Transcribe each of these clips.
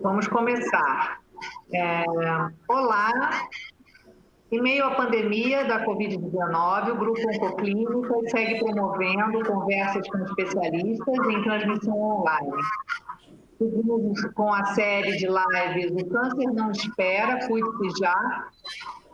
Vamos começar. Olá, em meio à pandemia da Covid-19, o Grupo Oncoclínica segue promovendo conversas com especialistas em transmissão online. Seguimos com a série de lives O Câncer Não Espera, Cuide-se Já,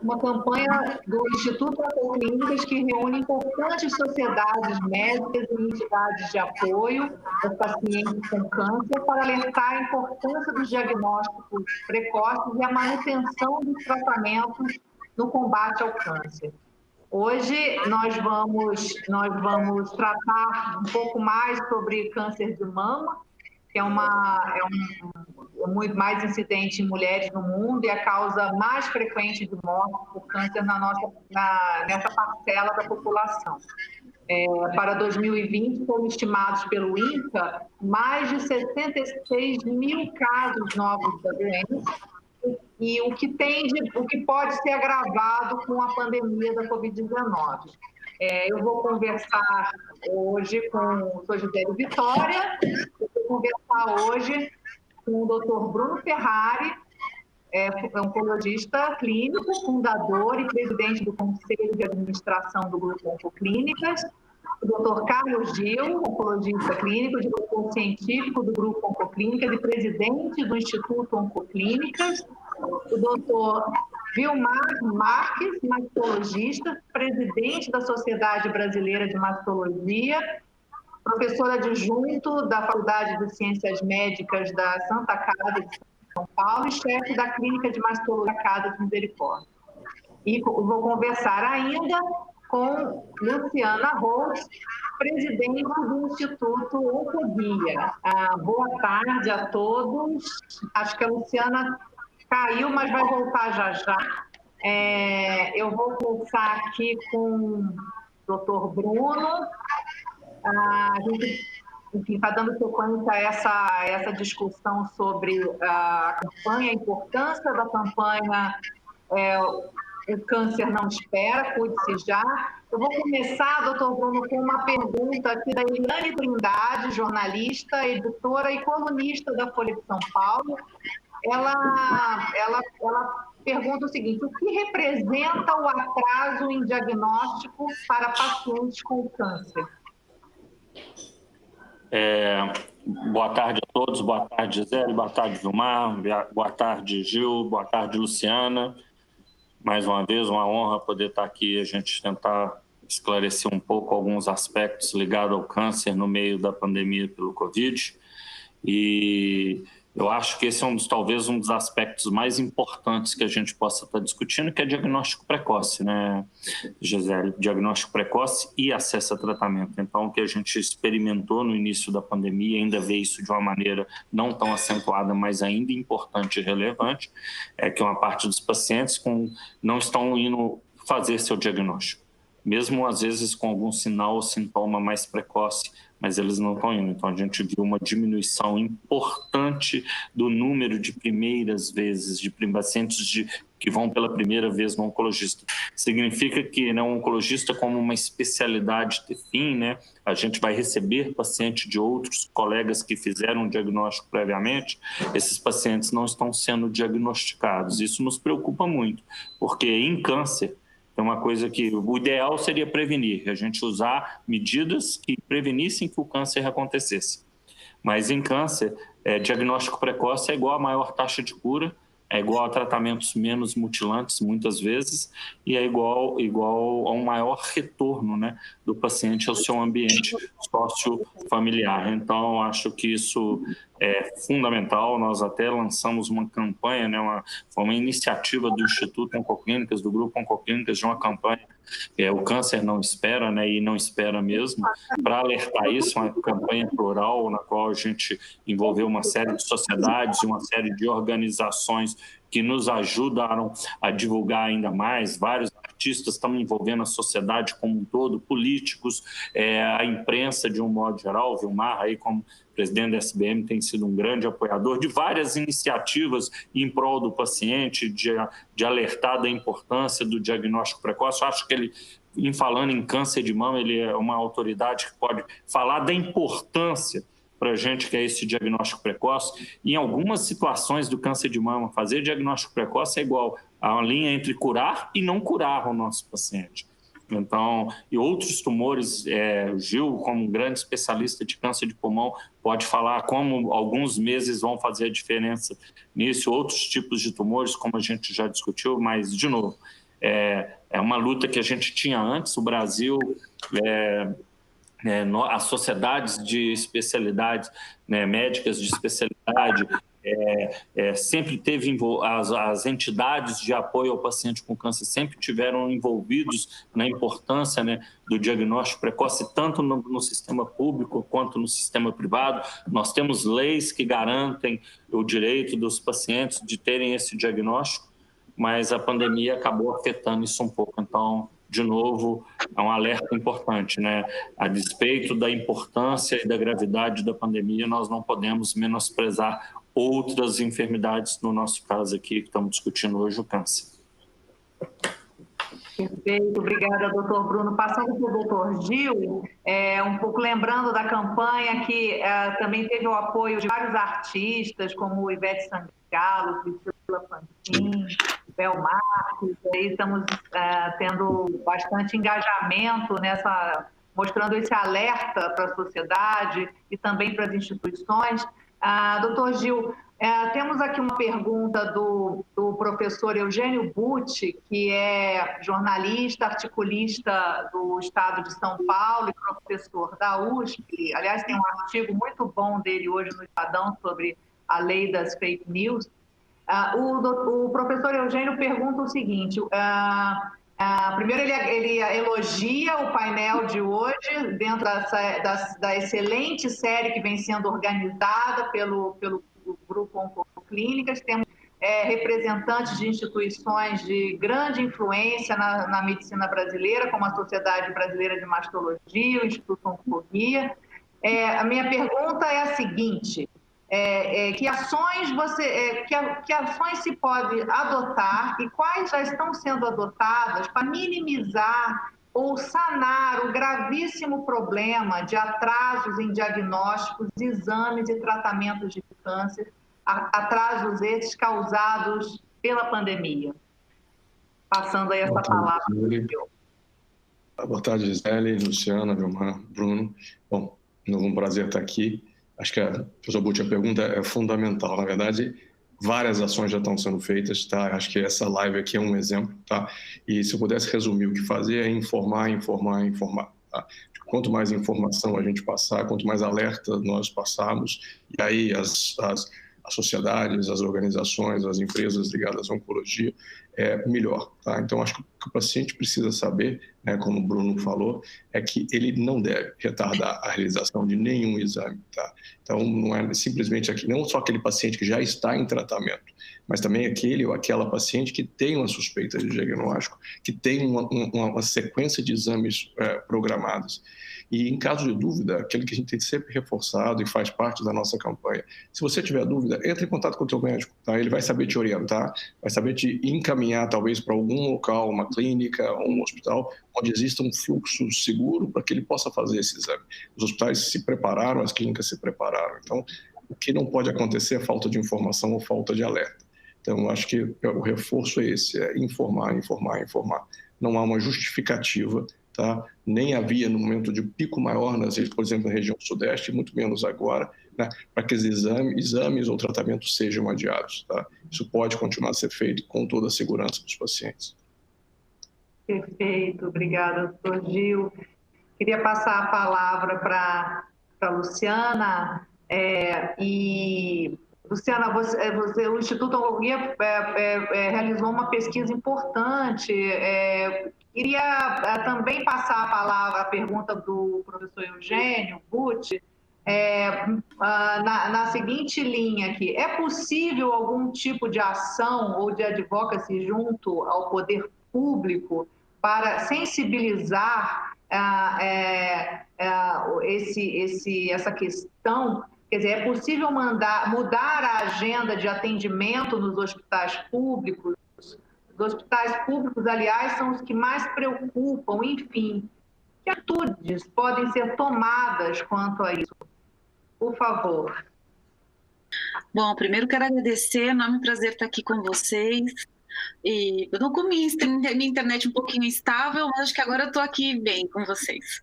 uma campanha do Instituto Oncoclínicas que reúne importantes sociedades médicas e entidades de apoio aos pacientes com câncer para alertar a importância dos diagnósticos precoces e a manutenção dos tratamentos no combate ao câncer. Hoje nós vamos tratar um pouco mais sobre câncer de mama, que é muito mais incidente em mulheres no mundo e a causa mais frequente de morte por câncer nessa parcela da população. Para 2020, foram estimados pelo INCA mais de 66 mil casos novos da doença, e o que pode ser agravado com a pandemia da Covid-19. Eu vou conversar hoje sou Gisele Vitória, eu vou conversar hoje com o Dr. Bruno Ferrari, oncologista clínico, fundador e presidente do Conselho de Administração do Grupo Oncoclínicas, o Dr. Carlos Gil, oncologista clínico, diretor científico do Grupo Oncoclínicas e presidente do Instituto Oncoclínicas, o Dr. Vilmar Marques, mastologista, presidente da Sociedade Brasileira de Mastologia, professor adjunto da Faculdade de Ciências Médicas da Santa Casa de São Paulo e chefe da Clínica de Mastologia da Casa de Misericórdia. E vou conversar ainda com Luciana Holtz, presidente do Instituto Oncoguia. Boa tarde a todos. Acho que a Luciana caiu, mas vai voltar já já. Eu vou começar aqui com o Dr. Bruno. A gente está dando sequência a essa discussão sobre a campanha, a importância da campanha O Câncer Não Espera, Cuide-se Já. Eu vou começar, doutor Bruno, com uma pergunta aqui da Eliane Trindade, jornalista, editora e colunista da Folha de São Paulo. Ela pergunta o seguinte: o que representa o atraso em diagnóstico para pacientes com câncer? Boa tarde a todos, boa tarde Gisele, boa tarde Vilmar, boa tarde Gil, boa tarde Luciana. Mais uma vez, uma honra poder estar aqui e a gente tentar esclarecer um pouco alguns aspectos ligados ao câncer no meio da pandemia pelo Covid. E eu acho que esse é talvez um dos aspectos mais importantes que a gente possa estar discutindo, que é diagnóstico precoce, né, Gisele? Diagnóstico precoce e acesso a tratamento. Então, o que a gente experimentou no início da pandemia, ainda vê isso de uma maneira não tão acentuada, mas ainda importante e relevante, é que uma parte dos pacientes não estão indo fazer seu diagnóstico, mesmo às vezes com algum sinal ou sintoma mais precoce, mas eles não estão indo. Então, a gente viu uma diminuição importante do número de primeiras vezes, de pacientes que vão pela primeira vez no oncologista. Significa que, né, o oncologista, como uma especialidade de fim, né, a gente vai receber paciente de outros colegas que fizeram um diagnóstico previamente, esses pacientes não estão sendo diagnosticados. Isso nos preocupa muito, porque em câncer, é uma coisa que o ideal seria prevenir, a gente usar medidas que prevenissem que o câncer acontecesse. Mas em câncer, diagnóstico precoce é igual a maior taxa de cura, é igual a tratamentos menos mutilantes, muitas vezes, e é igual a um maior retorno, né, do paciente ao seu ambiente sociofamiliar. Então, acho que isso é fundamental. Nós até lançamos uma campanha, né, foi uma iniciativa do Instituto Oncoclínicas, do Grupo Oncoclínicas, de uma campanha, O Câncer Não Espera, né, e não espera mesmo, para alertar isso, uma campanha plural na qual a gente envolveu uma série de sociedades e uma série de organizações que nos ajudaram a divulgar ainda mais. Vários artistas estão envolvendo a sociedade como um todo, políticos, a imprensa de um modo geral. O Vilmar, aí, como presidente da SBM, tem sido um grande apoiador de várias iniciativas em prol do paciente, de alertar da importância do diagnóstico precoce. Eu acho que ele, falando em câncer de mama, ele é uma autoridade que pode falar da importância para a gente, que é esse diagnóstico precoce. Em algumas situações do câncer de mama, fazer diagnóstico precoce é igual a uma linha entre curar e não curar o nosso paciente. Então, e outros tumores, o Gil, como um grande especialista de câncer de pulmão, pode falar como alguns meses vão fazer a diferença nisso, outros tipos de tumores, como a gente já discutiu, mas, de novo, é uma luta que a gente tinha antes. O Brasil, as sociedades de especialidades, né, médicas de especialidade, sempre teve as entidades de apoio ao paciente com câncer sempre tiveram envolvidos na importância, né, do diagnóstico precoce, tanto no sistema público quanto no sistema privado. Nós temos leis que garantem o direito dos pacientes de terem esse diagnóstico, mas a pandemia acabou afetando isso um pouco. Então, de novo, é um alerta importante, né? A despeito da importância e da gravidade da pandemia, nós não podemos menosprezar outras enfermidades, no nosso caso aqui, que estamos discutindo hoje, o câncer. Perfeito, obrigada, doutor Bruno. Passando para o doutor Gil, um pouco lembrando da campanha que também teve o apoio de vários artistas, como Ivete Sangalo, Priscila Fantin, Bel Marques. Aí estamos tendo bastante engajamento mostrando esse alerta para a sociedade e também para as instituições. Doutor Gil, temos aqui uma pergunta do professor Eugênio Butti, que é jornalista, articulista do Estado de São Paulo e professor da USP. Aliás, tem um artigo muito bom dele hoje no Estadão sobre a lei das fake news. O professor Eugênio pergunta o seguinte: primeiro, ele elogia o painel de hoje, dentro da excelente série que vem sendo organizada pelo Grupo Oncoclínicas. Temos representantes de instituições de grande influência na medicina brasileira, como a Sociedade Brasileira de Mastologia, o Instituto Oncologia. A minha pergunta é a seguinte: que ações se pode adotar e quais já estão sendo adotadas para minimizar ou sanar o gravíssimo problema de atrasos em diagnósticos, exames e tratamentos de câncer, atrasos esses causados pela pandemia? Passando aí essa palavra. Boa tarde, Gisele, Luciana, Vilmar, Bruno. Bom, de novo um prazer estar aqui. Acho que a pergunta é fundamental. Na verdade, várias ações já estão sendo feitas, tá? Acho que essa live aqui é um exemplo, tá? E se eu pudesse resumir, o que fazer é informar, tá? Quanto mais informação a gente passar, quanto mais alerta nós passarmos, e aí as sociedades, as organizações, as empresas ligadas à oncologia, melhor, tá? Então, acho que o que o paciente precisa saber, né, como o Bruno falou, é que ele não deve retardar a realização de nenhum exame, tá? Então, não é simplesmente não só aquele paciente que já está em tratamento, mas também aquele ou aquela paciente que tem uma suspeita de diagnóstico, que tem uma sequência de exames programados. E, em caso de dúvida, aquele que a gente tem sempre reforçado e faz parte da nossa campanha, se você tiver dúvida, entre em contato com o teu médico, tá? Ele vai saber te orientar, vai saber te encaminhar, talvez, para algum local, uma clínica, um hospital, onde exista um fluxo seguro para que ele possa fazer esse exame. Os hospitais se prepararam, as clínicas se prepararam. Então, o que não pode acontecer é falta de informação ou falta de alerta. Então, acho que o reforço é esse, informar. Não há uma justificativa, tá? Nem havia no momento de pico maior, por exemplo, na região sudeste, muito menos agora, né, para que os exames ou tratamentos sejam adiados, tá? Isso pode continuar a ser feito com toda a segurança dos pacientes. Perfeito, obrigada, doutor Gil. Queria passar a palavra para a Luciana. Luciana, o Instituto Oncologia realizou uma pesquisa importante. Queria também passar a pergunta do professor Eugênio Butti, na seguinte linha aqui: é possível algum tipo de ação ou de advocacy junto ao poder público para sensibilizar essa questão? Quer dizer, é possível mudar a agenda de atendimento nos hospitais públicos? Os hospitais públicos, aliás, são os que mais preocupam. Enfim, que atitudes podem ser tomadas quanto a isso? Por favor. Bom, primeiro quero agradecer, é um enorme prazer estar aqui com vocês. E eu tô com minha internet um pouquinho instável, mas acho que agora eu estou aqui bem com vocês.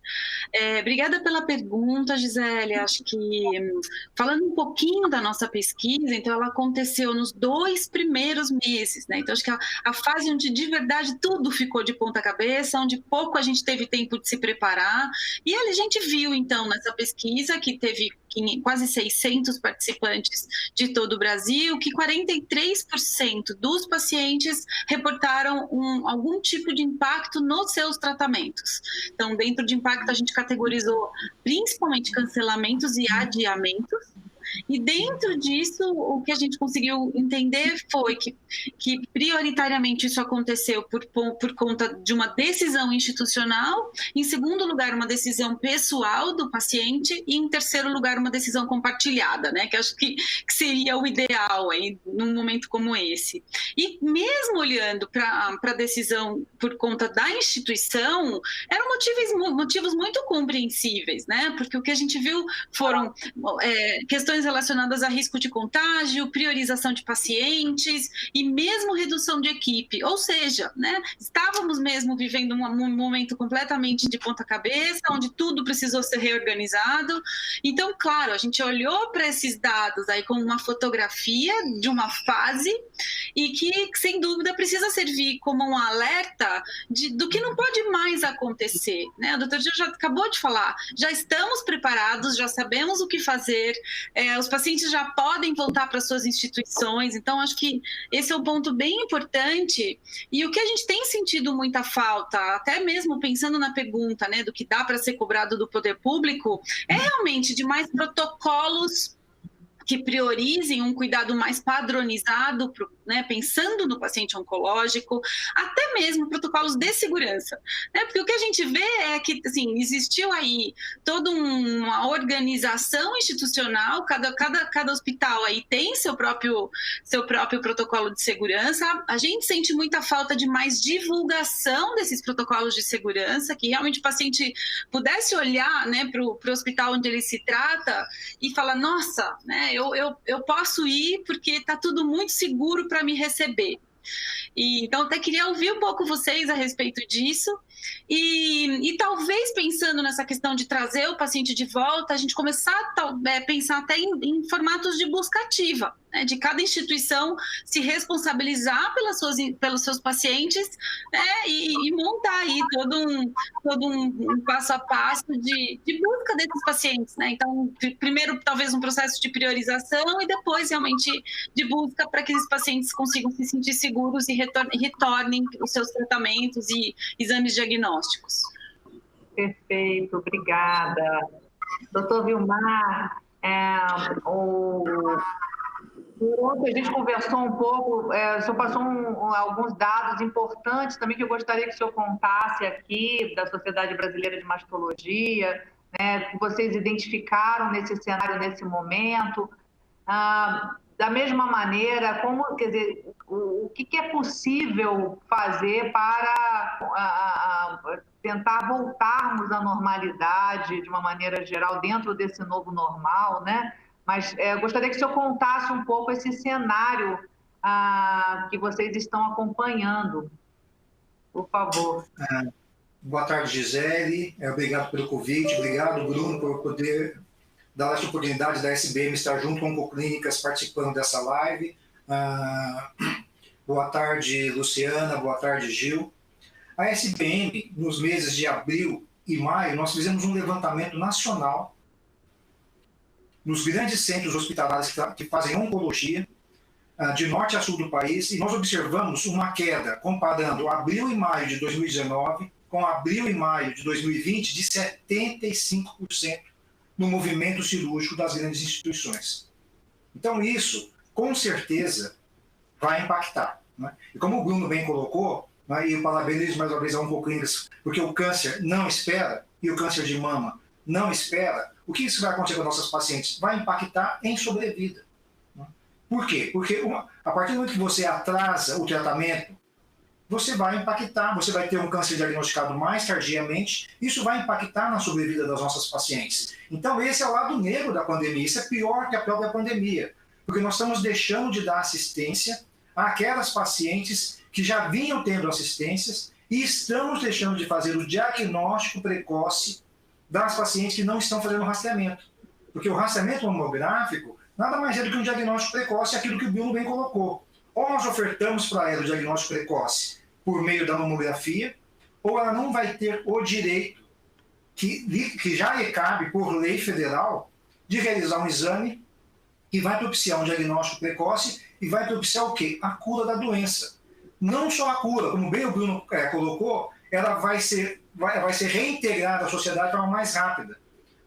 Obrigada pela pergunta, Gisele. Acho que, falando um pouquinho da nossa pesquisa, então ela aconteceu nos 2 primeiros meses, né? Então acho que a fase onde de verdade tudo ficou de ponta cabeça, onde pouco a gente teve tempo de se preparar, e a gente viu então nessa pesquisa que teve quase 600 participantes de todo o Brasil, que 43% dos pacientes reportaram algum tipo de impacto nos seus tratamentos. Então, dentro de impacto, a gente categorizou principalmente cancelamentos e adiamentos. E dentro disso, o que a gente conseguiu entender foi que prioritariamente isso aconteceu por conta de uma decisão institucional, em segundo lugar, uma decisão pessoal do paciente e, em terceiro lugar, uma decisão compartilhada, né? Que acho que seria o ideal aí, num momento como esse. E mesmo olhando para a decisão por conta da instituição, eram motivos muito compreensíveis, né? Porque o que a gente viu foram questões relacionadas a risco de contágio, priorização de pacientes e mesmo redução de equipe. Ou seja, né, estávamos mesmo vivendo um momento completamente de ponta cabeça, onde tudo precisou ser reorganizado. Então, claro, a gente olhou para esses dados aí como uma fotografia de uma fase e que, sem dúvida, precisa servir como um alerta do que não pode mais acontecer, né? O doutor Gil já acabou de falar, já estamos preparados, já sabemos o que fazer, os pacientes já podem voltar para suas instituições, então acho que esse é um ponto bem importante. E o que a gente tem sentido muita falta, até mesmo pensando na pergunta, né, do que dá para ser cobrado do poder público, é realmente de mais protocolos que priorizem um cuidado mais padronizado, né, pensando no paciente oncológico, até mesmo protocolos de segurança, né, porque o que a gente vê é que, assim, existiu aí toda uma organização institucional, cada hospital aí tem seu próprio protocolo de segurança. A gente sente muita falta de mais divulgação desses protocolos de segurança, que realmente o paciente pudesse olhar, né, para o hospital onde ele se trata e falar, nossa, né, eu posso ir porque está tudo muito seguro para me receber. Então, até queria ouvir um pouco vocês a respeito disso. E talvez pensando nessa questão de trazer o paciente de volta, a gente começar a pensar até em formatos de busca ativa, né, de cada instituição se responsabilizar pelos seus pacientes, né, e montar aí todo um passo a passo de busca desses pacientes, né? Então, primeiro, talvez um processo de priorização e depois, realmente, de busca para que esses pacientes consigam se sentir seguros e retornem os seus tratamentos e exames diagnósticos. Perfeito, obrigada. Doutor Vilmar, ontem a gente conversou um pouco, o senhor passou alguns dados importantes também que eu gostaria que o senhor contasse aqui, da Sociedade Brasileira de Mastologia, né, que vocês identificaram nesse cenário, nesse momento. Da mesma maneira, quer dizer, o que é possível fazer para tentar voltarmos à normalidade de uma maneira geral dentro desse novo normal, né? Mas gostaria que o senhor contasse um pouco esse cenário que vocês estão acompanhando, por favor. Boa tarde, Gisele. Obrigado pelo convite. Obrigado, Bruno, por poder dar essa oportunidade da SBM estar junto com Oncoclínicas participando dessa live. Boa tarde, Luciana. Boa tarde, Gil. A SBM, nos meses de abril e maio, nós fizemos um levantamento nacional nos grandes centros hospitalares que fazem oncologia, de norte a sul do país, e nós observamos uma queda, comparando abril e maio de 2019 com abril e maio de 2020, de 75% no movimento cirúrgico das grandes instituições. Então, isso, com certeza, vai impactar, né? E como o Bruno bem colocou, né, e eu parabenizo mais uma vez a Oncoclínicas, porque o câncer não espera, e o câncer de mama não espera, o que isso vai acontecer com nossos pacientes? Vai impactar em sobrevida. Né? Por quê? Porque a partir do momento que você atrasa o tratamento, você vai impactar, você vai ter um câncer diagnosticado mais tardiamente, isso vai impactar na sobrevida das nossas pacientes. Então, esse é o lado negro da pandemia, isso é pior que a própria pandemia, porque nós estamos deixando de dar assistência àquelas pacientes que já vinham tendo assistências e estamos deixando de fazer o diagnóstico precoce das pacientes que não estão fazendo rastreamento. Porque o rastreamento mamográfico nada mais é do que um diagnóstico precoce, aquilo que o Bruno bem colocou. Ou nós ofertamos para ela o diagnóstico precoce por meio da mamografia, ou ela não vai ter o direito, que já lhe cabe por lei federal, de realizar um exame que vai propiciar um diagnóstico precoce e vai propiciar o quê? A cura da doença. Não só a cura, como bem o Bruno colocou, ela vai ser reintegrada à sociedade de forma mais rápida.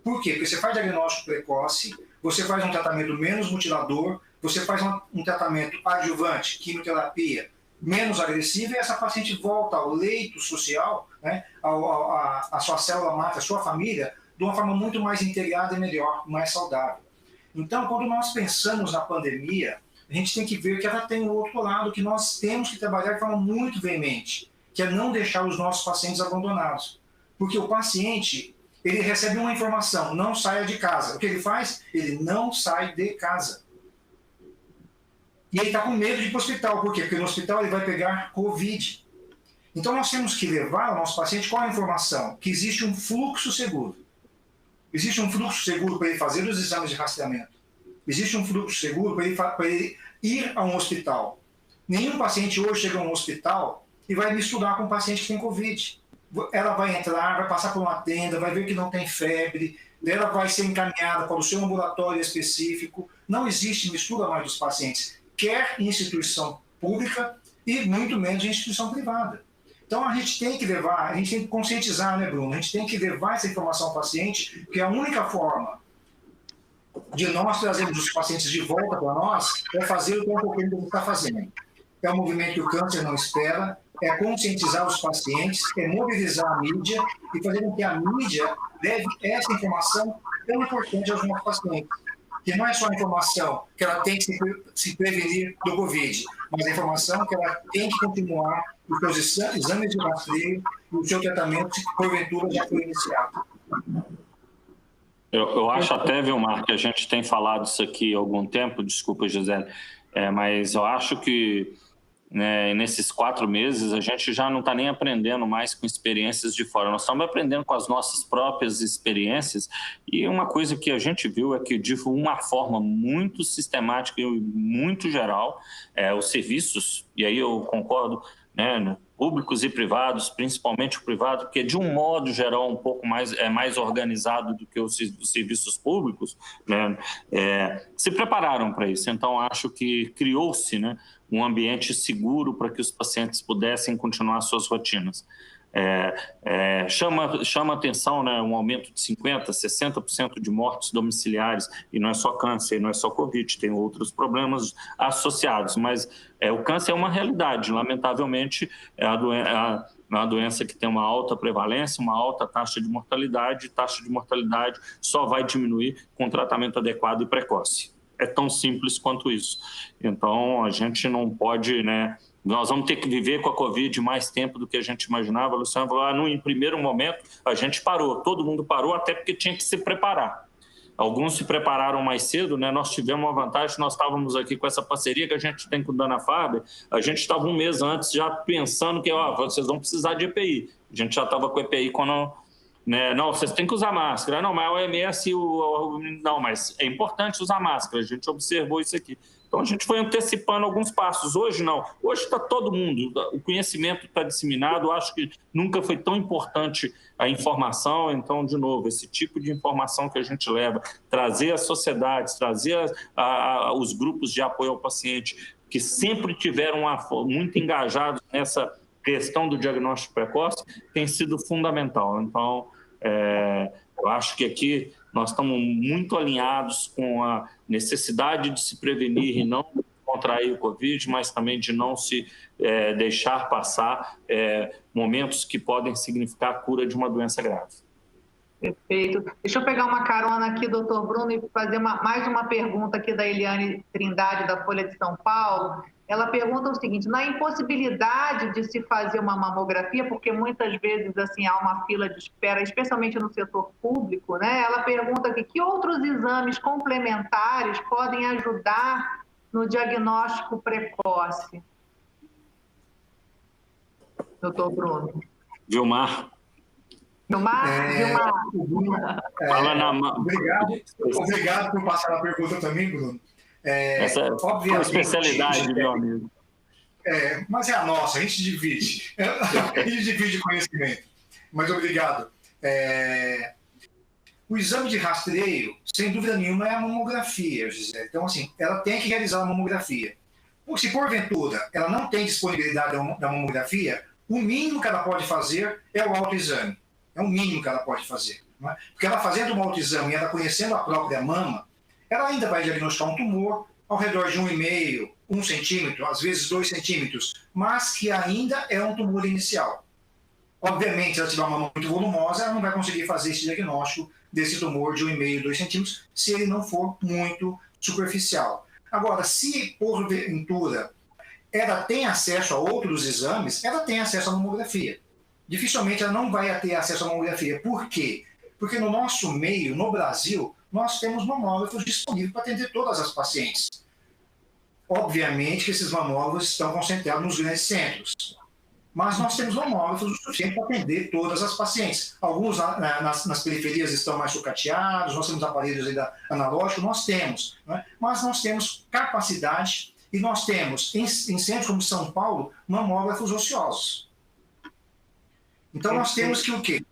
Por quê? Porque você faz diagnóstico precoce, você faz um tratamento menos mutilador, você faz um tratamento adjuvante, quimioterapia, menos agressivo, e essa paciente volta ao leito social, né, a sua célula mata, a sua família, de uma forma muito mais integrada e melhor, mais saudável. Então, quando nós pensamos na pandemia, a gente tem que ver que ela tem o outro lado, que nós temos que trabalhar de forma muito veemente, que é não deixar os nossos pacientes abandonados. Porque o paciente, ele recebe uma informação, não saia de casa. O que ele faz? Ele não sai de casa. E ele está com medo de ir para o hospital. Por quê? Porque no hospital ele vai pegar Covid. Então nós temos que levar ao nosso paciente qual a informação? Que existe um fluxo seguro. Existe um fluxo seguro para ele fazer os exames de rastreamento. Existe um fluxo seguro para ele ir a um hospital. Nenhum paciente hoje chega a um hospital e vai misturar com um paciente que tem Covid. Ela vai entrar, vai passar por uma tenda, vai ver que não tem febre, ela vai ser encaminhada para o seu ambulatório específico. Não existe mistura mais dos pacientes, quer em instituição pública e muito menos em instituição privada. Então a gente tem que levar, a gente tem que conscientizar, né, Bruno? A gente tem que levar essa informação ao paciente, porque a única forma de nós trazermos os pacientes de volta para nós é fazer o que o Oncoclínica está fazendo. É um movimento que o câncer não espera, é conscientizar os pacientes, é mobilizar a mídia e fazer com que a mídia leve essa informação tão importante aos nossos pacientes. Que não é só a informação que ela tem que se prevenir do Covid, mas a informação que ela tem que continuar os seus exames de rastreio e o seu tratamento, se porventura já foi iniciado. Eu acho até, Vilmar, que a gente tem falado isso aqui há algum tempo, desculpa, Gisele, mas eu acho que nesses 4 meses a gente já não está nem aprendendo mais com experiências de fora, nós estamos aprendendo com as nossas próprias experiências, e uma coisa que a gente viu é que, de uma forma muito sistemática e muito geral, os serviços, e aí eu concordo, públicos e privados, principalmente o privado, porque de um modo geral um pouco mais organizado do que os serviços públicos, se prepararam para isso. Então acho que criou-se, um ambiente seguro para que os pacientes pudessem continuar suas rotinas. Chama atenção, um aumento de 50%, 60% de mortes domiciliares, e não é só câncer, não é só Covid, tem outros problemas associados, mas o câncer é uma realidade, lamentavelmente é uma doença que tem uma alta prevalência, uma alta taxa de mortalidade só vai diminuir com tratamento adequado e precoce. É tão simples quanto isso. Então, a gente não pode, nós vamos ter que viver com a Covid mais tempo do que a gente imaginava. A Luciana falou, em primeiro momento, a gente parou, todo mundo parou, até porque tinha que se preparar. Alguns se prepararam mais cedo, nós tivemos uma vantagem, nós estávamos aqui com essa parceria que a gente tem com o Dana-Farber, a gente estava um mês antes já pensando que vocês vão precisar de EPI. A gente já estava com EPI quando... Não, vocês têm que usar máscara. Não, mas a OMS... Não, mas é importante usar máscara. A gente observou isso aqui. Então, a gente foi antecipando alguns passos. Hoje, não. Hoje está todo mundo. O conhecimento está disseminado. Acho que nunca foi tão importante a informação. Então, de novo, esse tipo de informação que a gente leva, trazer as sociedades, trazer os grupos de apoio ao paciente, que sempre tiveram muito engajados nessa questão do diagnóstico precoce, tem sido fundamental. Então, eu acho que aqui nós estamos muito alinhados com a necessidade de se prevenir e não contrair o Covid, mas também de não se deixar passar momentos que podem significar a cura de uma doença grave. Perfeito. Deixa eu pegar uma carona aqui, doutor Bruno, e fazer mais uma pergunta aqui da Eliane Trindade, da Folha de São Paulo. Ela pergunta o seguinte: na impossibilidade de se fazer uma mamografia, porque muitas vezes assim há uma fila de espera, especialmente no setor público, né? Ela pergunta aqui, que outros exames complementares podem ajudar no diagnóstico precoce? Doutor Bruno. Vilmar. Obrigado por passar a pergunta também, Bruno. Essa é uma especialidade, meu amigo. Mas é a nossa, a gente divide. A gente divide conhecimento. Mas obrigado. O exame de rastreio, sem dúvida nenhuma, é a mamografia, Gisele. Então, assim, ela tem que realizar a mamografia. Se porventura ela não tem disponibilidade da mamografia, o mínimo que ela pode fazer é o autoexame. É o mínimo que ela pode fazer. Não é? Porque ela fazendo um autoexame e ela conhecendo a própria mama, ela ainda vai diagnosticar um tumor ao redor de 1,5, 1 centímetro, às vezes 2 centímetros, mas que ainda é um tumor inicial. Obviamente, se ela tiver uma mama muito volumosa, ela não vai conseguir fazer esse diagnóstico desse tumor de 1,5, 2 centímetros, se ele não for muito superficial. Agora, se porventura ela tem acesso a outros exames, ela tem acesso à mamografia. Dificilmente ela não vai ter acesso à mamografia. Por quê? Porque no nosso meio, no Brasil, nós temos mamógrafos disponíveis para atender todas as pacientes. Obviamente que esses mamógrafos estão concentrados nos grandes centros, mas nós temos mamógrafos o suficiente para atender todas as pacientes. Alguns nas periferias estão mais sucateados, nós temos aparelhos ainda analógicos, nós temos, né? Mas nós temos capacidade e nós temos, em centros como São Paulo, mamógrafos ociosos. Então nós temos que o quê?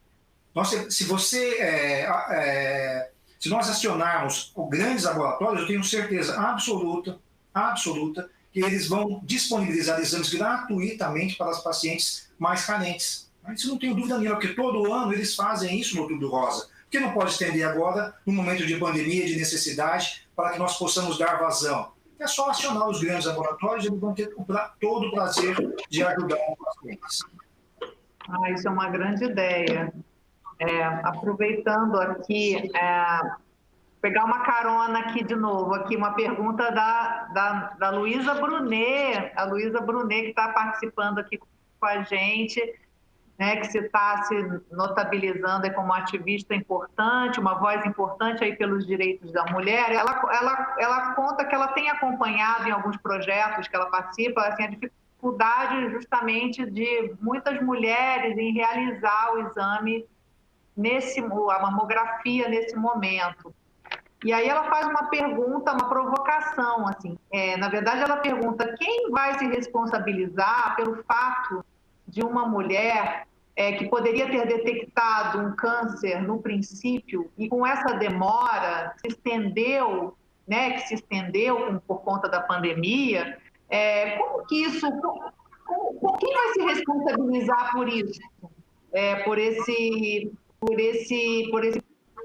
Se nós acionarmos os grandes laboratórios, eu tenho certeza absoluta que eles vão disponibilizar exames gratuitamente para as pacientes mais carentes. Isso não tenho dúvida nenhuma, porque todo ano eles fazem isso no Outubro Rosa. Por que não pode estender agora, no momento de pandemia, de necessidade, para que nós possamos dar vazão? É só acionar os grandes laboratórios e eles vão ter todo o prazer de ajudar os pacientes. Isso é uma grande ideia. Aproveitando aqui, pegar uma carona aqui de novo, aqui uma pergunta da Luísa Brunet, a Luísa Brunet que está participando aqui com a gente, né, que se está se notabilizando como ativista importante, uma voz importante aí pelos direitos da mulher. Ela conta que ela tem acompanhado em alguns projetos que ela participa, assim, a dificuldade justamente de muitas mulheres em realizar o exame, a mamografia nesse momento. E aí ela faz uma pergunta, uma provocação, assim. Na verdade, ela pergunta quem vai se responsabilizar pelo fato de uma mulher que poderia ter detectado um câncer no princípio e com essa demora se estendeu, né, que se estendeu por conta da pandemia. Como que isso... Quem vai se responsabilizar por isso? Por esse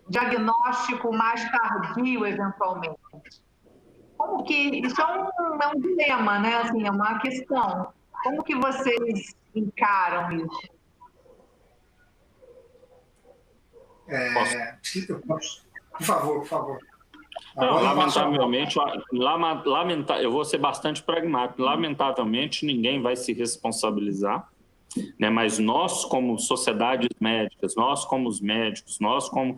diagnóstico mais tardio, eventualmente. Como que... Isso é um dilema, né? Assim, é uma questão. Como que vocês encaram isso? Por favor. Não, lamentavelmente, eu vou ser bastante pragmático. Lamentavelmente, ninguém vai se responsabilizar, né? Mas nós, como sociedades médicas, nós como os médicos, nós como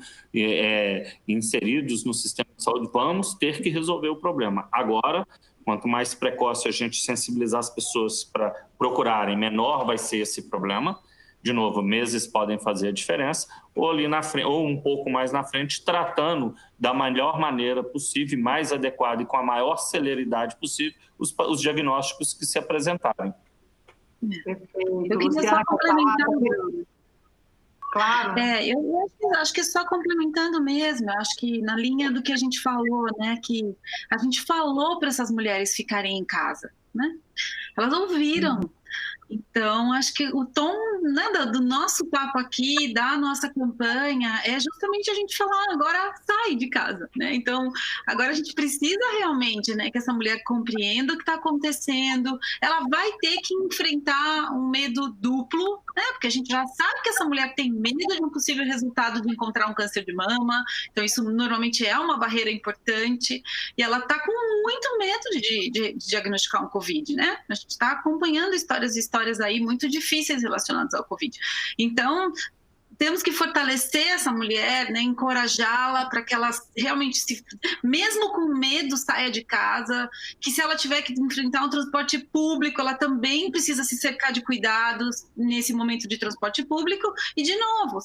inseridos no sistema de saúde, vamos ter que resolver o problema. Agora, quanto mais precoce a gente sensibilizar as pessoas para procurarem, menor vai ser esse problema. De novo, meses podem fazer a diferença, ou ali na frente, ou um pouco mais na frente, tratando da melhor maneira possível, mais adequada e com a maior celeridade possível os diagnósticos que se apresentarem. Perfeito. Eu queria só complementar. Claro. Eu acho que só complementando mesmo, eu acho que na linha do que a gente falou, né, que a gente falou para essas mulheres ficarem em casa, né? Elas ouviram. Então, acho que o tom, né, do nosso papo aqui, da nossa campanha, é justamente a gente falar, agora sai de casa, né? Então, agora a gente precisa realmente, né, que essa mulher compreenda o que está acontecendo. Ela vai ter que enfrentar um medo duplo, né? Porque a gente já sabe que essa mulher tem medo de um possível resultado de encontrar um câncer de mama, então isso normalmente é uma barreira importante, e ela está com muito medo de diagnosticar um Covid, né? A gente está acompanhando histórias aí muito difíceis relacionadas ao Covid. Então, temos que fortalecer essa mulher, né, encorajá-la para que ela realmente, mesmo com medo, saia de casa, que se ela tiver que enfrentar um transporte público, ela também precisa se cercar de cuidados nesse momento de transporte público. E, de novo,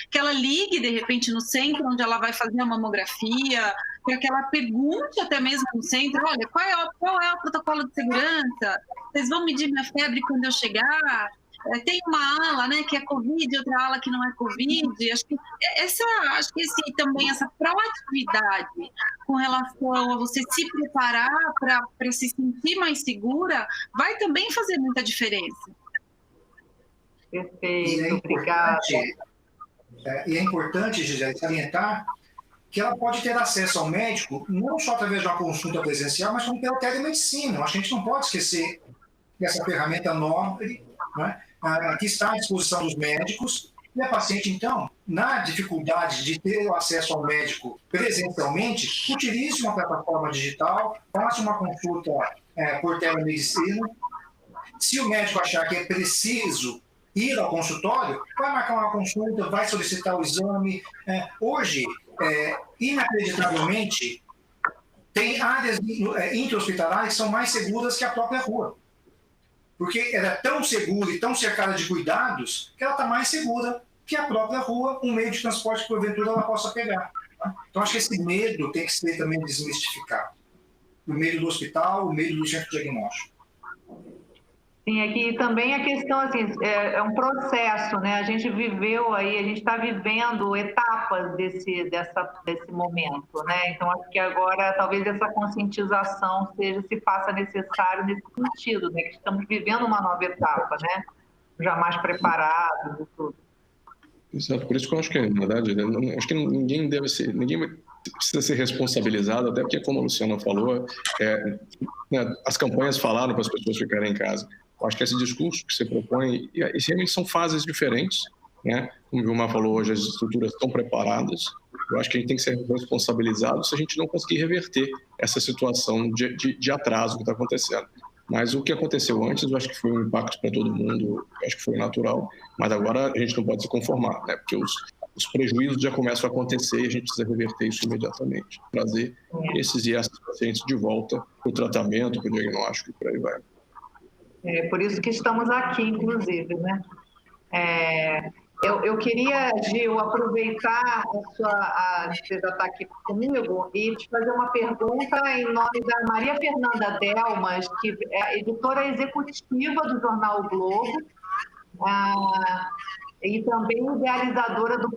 que ela ligue, de repente, no centro onde ela vai fazer a mamografia, para que ela pergunte até mesmo no centro, olha, qual é o protocolo de segurança? Vocês vão medir minha febre quando eu chegar? Tem uma ala, né, que é Covid, outra ala que não é Covid. Acho que essa proatividade com relação a você se preparar para se sentir mais segura vai também fazer muita diferença. Perfeito, obrigada. E é importante, Gisele, salientar que ela pode ter acesso ao médico não só através de uma consulta presencial, mas como pela telemedicina. Acho que a gente não pode esquecer dessa ferramenta nobre, né, que está à disposição dos médicos, e a paciente, então, na dificuldade de ter o acesso ao médico presencialmente, utilize uma plataforma digital, faça uma consulta por telemedicina. Se o médico achar que é preciso ir ao consultório, vai marcar uma consulta, vai solicitar o exame. Hoje, inacreditavelmente, tem áreas intra-hospitalares que são mais seguras que a própria rua. Porque ela é tão segura e tão cercada de cuidados que ela está mais segura que a própria rua, um meio de transporte que porventura ela possa pegar. Tá? Então, acho que esse medo tem que ser também desmistificado. O medo do hospital, o medo do centro diagnóstico. Sim, aqui também a questão, assim, é um processo, né? A gente viveu aí, a gente está vivendo etapas desse momento, né? Então, acho que agora talvez essa conscientização se faça necessário nesse sentido, né? Que estamos vivendo uma nova etapa, né? Já mais preparados e tudo. Exato, por isso que eu acho que, na verdade, acho que ninguém precisa ser responsabilizado, até porque, como a Luciana falou, né, as campanhas falaram para as pessoas ficarem em casa. Eu acho que esse discurso que você propõe, e realmente são fases diferentes, né? Como o Vilmar falou, hoje as estruturas estão preparadas. Eu acho que a gente tem que ser responsabilizado se a gente não conseguir reverter essa situação de atraso que está acontecendo. Mas o que aconteceu antes, eu acho que foi um impacto para todo mundo, eu acho que foi natural, mas agora a gente não pode se conformar, né? Porque os prejuízos já começam a acontecer e a gente precisa reverter isso imediatamente, trazer esses e essas pacientes de volta para o tratamento, para o diagnóstico e por aí vai. É por isso que estamos aqui, inclusive, né? Eu queria, Gil, aproveitar você já está aqui comigo, e te fazer uma pergunta em nome da Maria Fernanda Delmas, que é editora executiva do Jornal o Globo, e também idealizadora do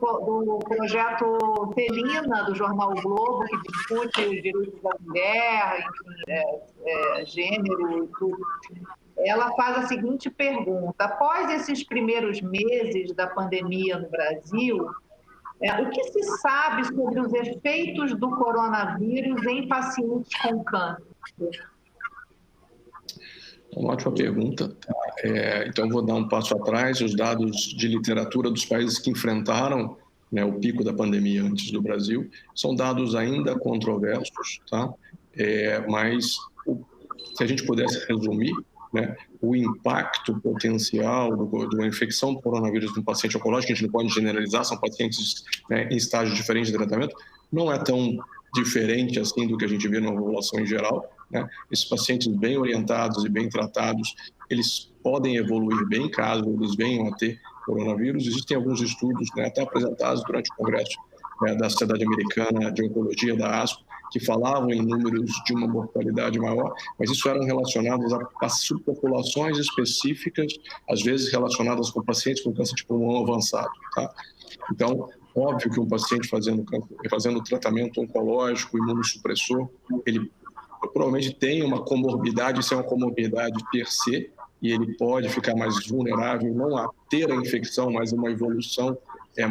projeto Celina, do Jornal o Globo, que discute os direitos da mulher, enfim, gênero e tudo. Ela faz a seguinte pergunta: após esses primeiros meses da pandemia no Brasil, o que se sabe sobre os efeitos do coronavírus em pacientes com câncer? Uma ótima pergunta. Então, vou dar um passo atrás. Os dados de literatura dos países que enfrentaram, né, o pico da pandemia antes do Brasil são dados ainda controversos, tá? Mas se a gente pudesse resumir, né, o impacto potencial de uma infecção por coronavírus no paciente oncológico, a gente não pode generalizar, são pacientes, né, em estágios diferentes de tratamento, não é tão diferente assim do que a gente vê na população em geral, né? Esses pacientes bem orientados e bem tratados, eles podem evoluir bem caso eles venham a ter coronavírus. Existem alguns estudos, né, até apresentados durante o congresso, né, da Sociedade Americana de Oncologia, da ASCO, que falavam em números de uma mortalidade maior, mas isso eram relacionados a subpopulações específicas, às vezes relacionadas com pacientes com câncer de pulmão avançado, tá? Então, óbvio que um paciente fazendo tratamento oncológico, imunossupressor, ele provavelmente tem uma comorbidade, isso é uma comorbidade per se, e ele pode ficar mais vulnerável, não a ter a infecção, mas uma evolução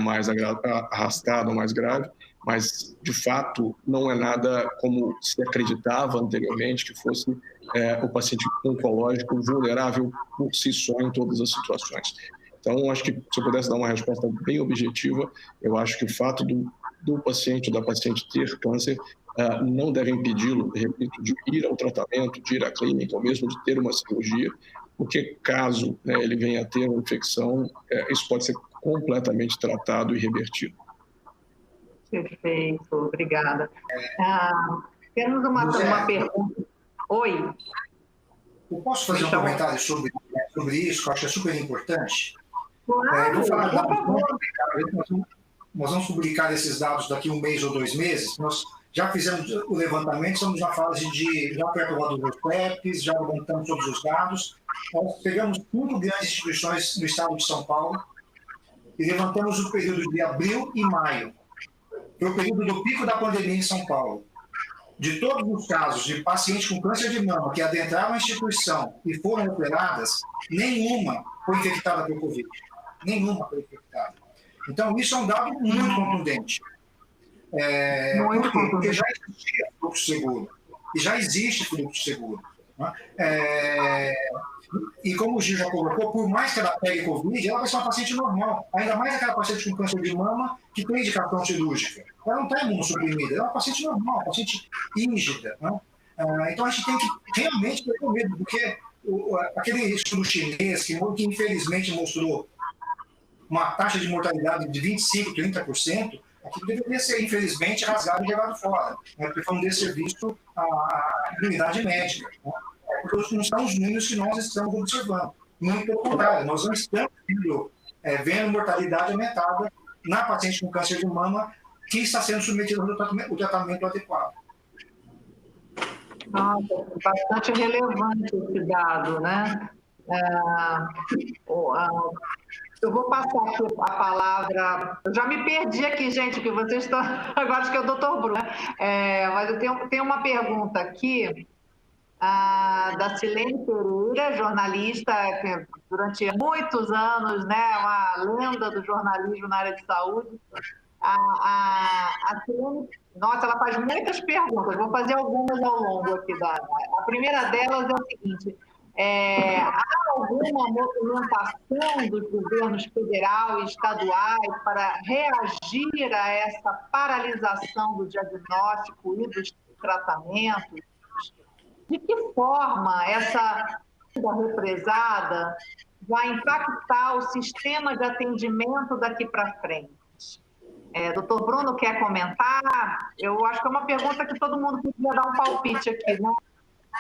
mais arrastada, mais grave, mas, de fato, não é nada como se acreditava anteriormente, que fosse o paciente oncológico vulnerável por si só em todas as situações. Então, acho que se eu pudesse dar uma resposta bem objetiva, eu acho que o fato do paciente, da paciente ter câncer, não deve impedi-lo, repito, de ir ao tratamento, de ir à clínica, ou mesmo de ter uma cirurgia, porque caso, né, ele venha a ter uma infecção, isso pode ser completamente tratado e revertido. Perfeito, obrigada. Temos uma pergunta. Oi. Eu posso fazer um comentário sobre isso, que eu acho que é super importante? Claro, eu vou falar nós vamos publicar esses dados daqui a 1 mês ou 2 meses. Nós já fizemos o levantamento, estamos na fase já preparamos os PEPs, já levantamos todos os dados. Nós pegamos 5 grandes instituições no estado de São Paulo e levantamos o período de abril e maio. Foi o período do pico da pandemia em São Paulo. De todos os casos de pacientes com câncer de mama que adentraram a instituição e foram operadas, nenhuma foi infectada pelo Covid. Nenhuma foi infectada. Então, isso é um dado muito contundente. Porque já existia fluxo seguro. E já existe fluxo seguro. Né? E como o Gil já colocou, por mais que ela pegue Covid, ela vai ser uma paciente normal. Ainda mais aquela paciente com câncer de mama que tem indicação cirúrgica. Ela não está imunossuprimida, ela é uma paciente normal, uma paciente rígida. Né? Então a gente tem que realmente ter medo, porque aquele estudo chinês que infelizmente mostrou uma taxa de mortalidade de 25%, 30%, aquilo deveria ser, infelizmente, rasgado e levado fora, né? Porque foi um desserviço à comunidade médica. Né? Porque não são os números que nós estamos observando. Muito pelo contrário, nós não estamos vendo mortalidade aumentada na paciente com câncer de mama que está sendo submetida ao tratamento adequado. Nossa, bastante relevante esse dado, né? Eu vou passar aqui a palavra. Eu já me perdi aqui, gente, que vocês estão. Agora acho que é o doutor Bruno. Mas eu tenho uma pergunta aqui da Silene Pereira, jornalista que durante muitos anos, né, uma lenda do jornalismo na área de saúde. A Silene, nossa, ela faz muitas perguntas, vou fazer algumas ao longo aqui. A primeira delas é o seguinte: há alguma movimentação dos governos federal e estaduais para reagir a essa paralisação do diagnóstico e dos tratamentos? De que forma essa represada vai impactar o sistema de atendimento daqui para frente? Doutor Bruno, quer comentar? Eu acho que é uma pergunta que todo mundo podia dar um palpite aqui, né?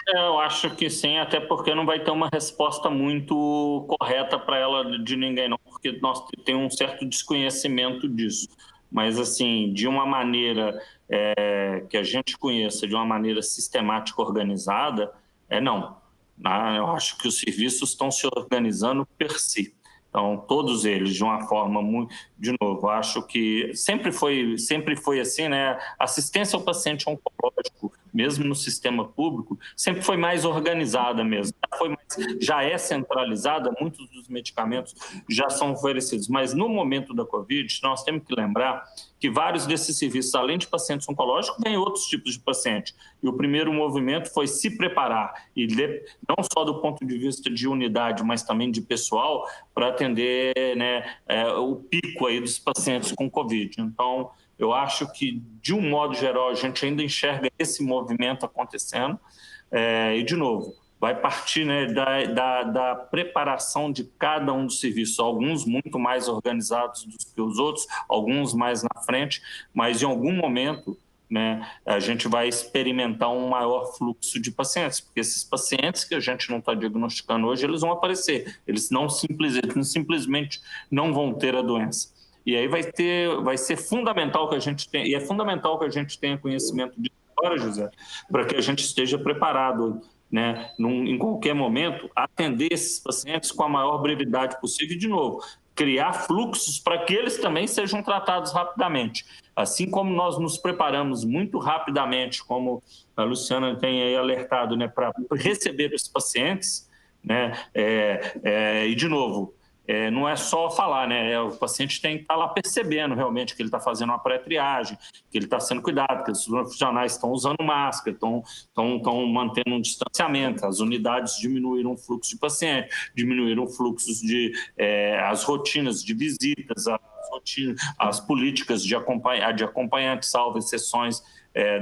Eu acho que sim, até porque não vai ter uma resposta muito correta para ela de ninguém, não, porque nós temos um certo desconhecimento disso. Mas, assim, de uma maneira que a gente conheça, de uma maneira sistemática, organizada, não. Eu acho que os serviços estão se organizando per si. Então, todos eles, de uma forma muito... De novo, acho que sempre foi assim, né? Assistência ao paciente oncológico, mesmo no sistema público, sempre foi mais organizada mesmo. Já é centralizada, muitos dos medicamentos já são oferecidos. Mas, no momento da Covid, nós temos que lembrar que vários desses serviços, além de pacientes oncológicos, vêm outros tipos de paciente. E o primeiro movimento foi se preparar, e não só do ponto de vista de unidade, mas também de pessoal, para atender, né, o pico aí dos pacientes com Covid. Então, eu acho que, de um modo geral, a gente ainda enxerga esse movimento acontecendo. E, de novo, vai partir, né, da preparação de cada um dos serviços, alguns muito mais organizados do que os outros, alguns mais na frente, mas em algum momento, né, a gente vai experimentar um maior fluxo de pacientes, porque esses pacientes que a gente não está diagnosticando hoje, eles vão aparecer, eles simplesmente não vão ter a doença. E aí vai ser fundamental que a gente tenha, e é fundamental que a gente tenha conhecimento disso agora, José, para que a gente esteja preparado, né, em qualquer momento, atender esses pacientes com a maior brevidade possível e, de novo, criar fluxos para que eles também sejam tratados rapidamente. Assim como nós nos preparamos muito rapidamente, como a Luciana tem aí alertado, né, para receber esses pacientes, né, e, de novo, não é só falar, né? O paciente tem que estar lá percebendo realmente que ele está fazendo uma pré-triagem, que ele está sendo cuidado, que os profissionais estão usando máscara, estão mantendo um distanciamento, as unidades diminuíram o fluxo de paciente, diminuíram fluxos as rotinas de visitas, as políticas de acompanhante, salvo exceções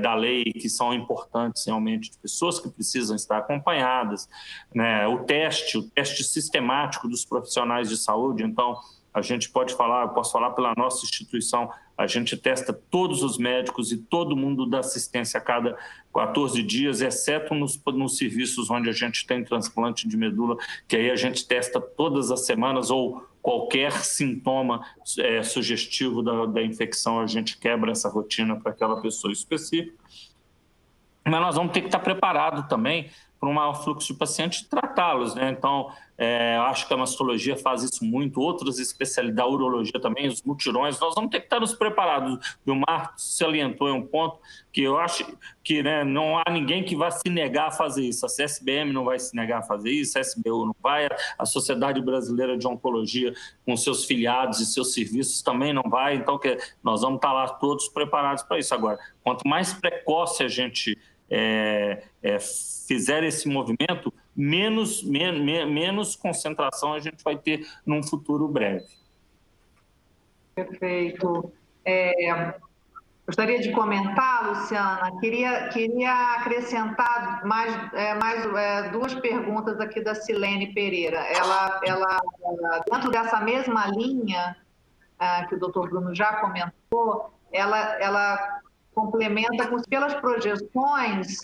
da lei, que são importantes realmente, de pessoas que precisam estar acompanhadas, né? O teste sistemático dos profissionais de saúde. Então, a gente pode falar, eu posso falar pela nossa instituição, a gente testa todos os médicos e todo mundo da assistência a cada 14 dias, exceto nos serviços onde a gente tem transplante de medula, que aí a gente testa todas as semanas, ou qualquer sintoma sugestivo da infecção, a gente quebra essa rotina para aquela pessoa específica. Mas nós vamos ter que estar preparados também para um maior fluxo de pacientes e tratá-los, né? Então, eu acho que a mastologia faz isso muito, outras especialidades, a urologia também, os mutirões, nós vamos ter que estar nos preparados. O Marcos salientou em um ponto que eu acho que, né, não há ninguém que vai se negar a fazer isso. A CSBM não vai se negar a fazer isso, a SBU não vai, a Sociedade Brasileira de Oncologia, com seus filiados e seus serviços, também não vai. Então, nós vamos estar lá todos preparados para isso. Agora, quanto mais precoce a gente fizer esse movimento, menos concentração a gente vai ter num futuro breve. Perfeito. Gostaria de comentar, Luciana, queria acrescentar mais duas perguntas aqui da Silene Pereira. Ela dentro dessa mesma linha que o doutor Bruno já comentou, ela complementa com pelas projeções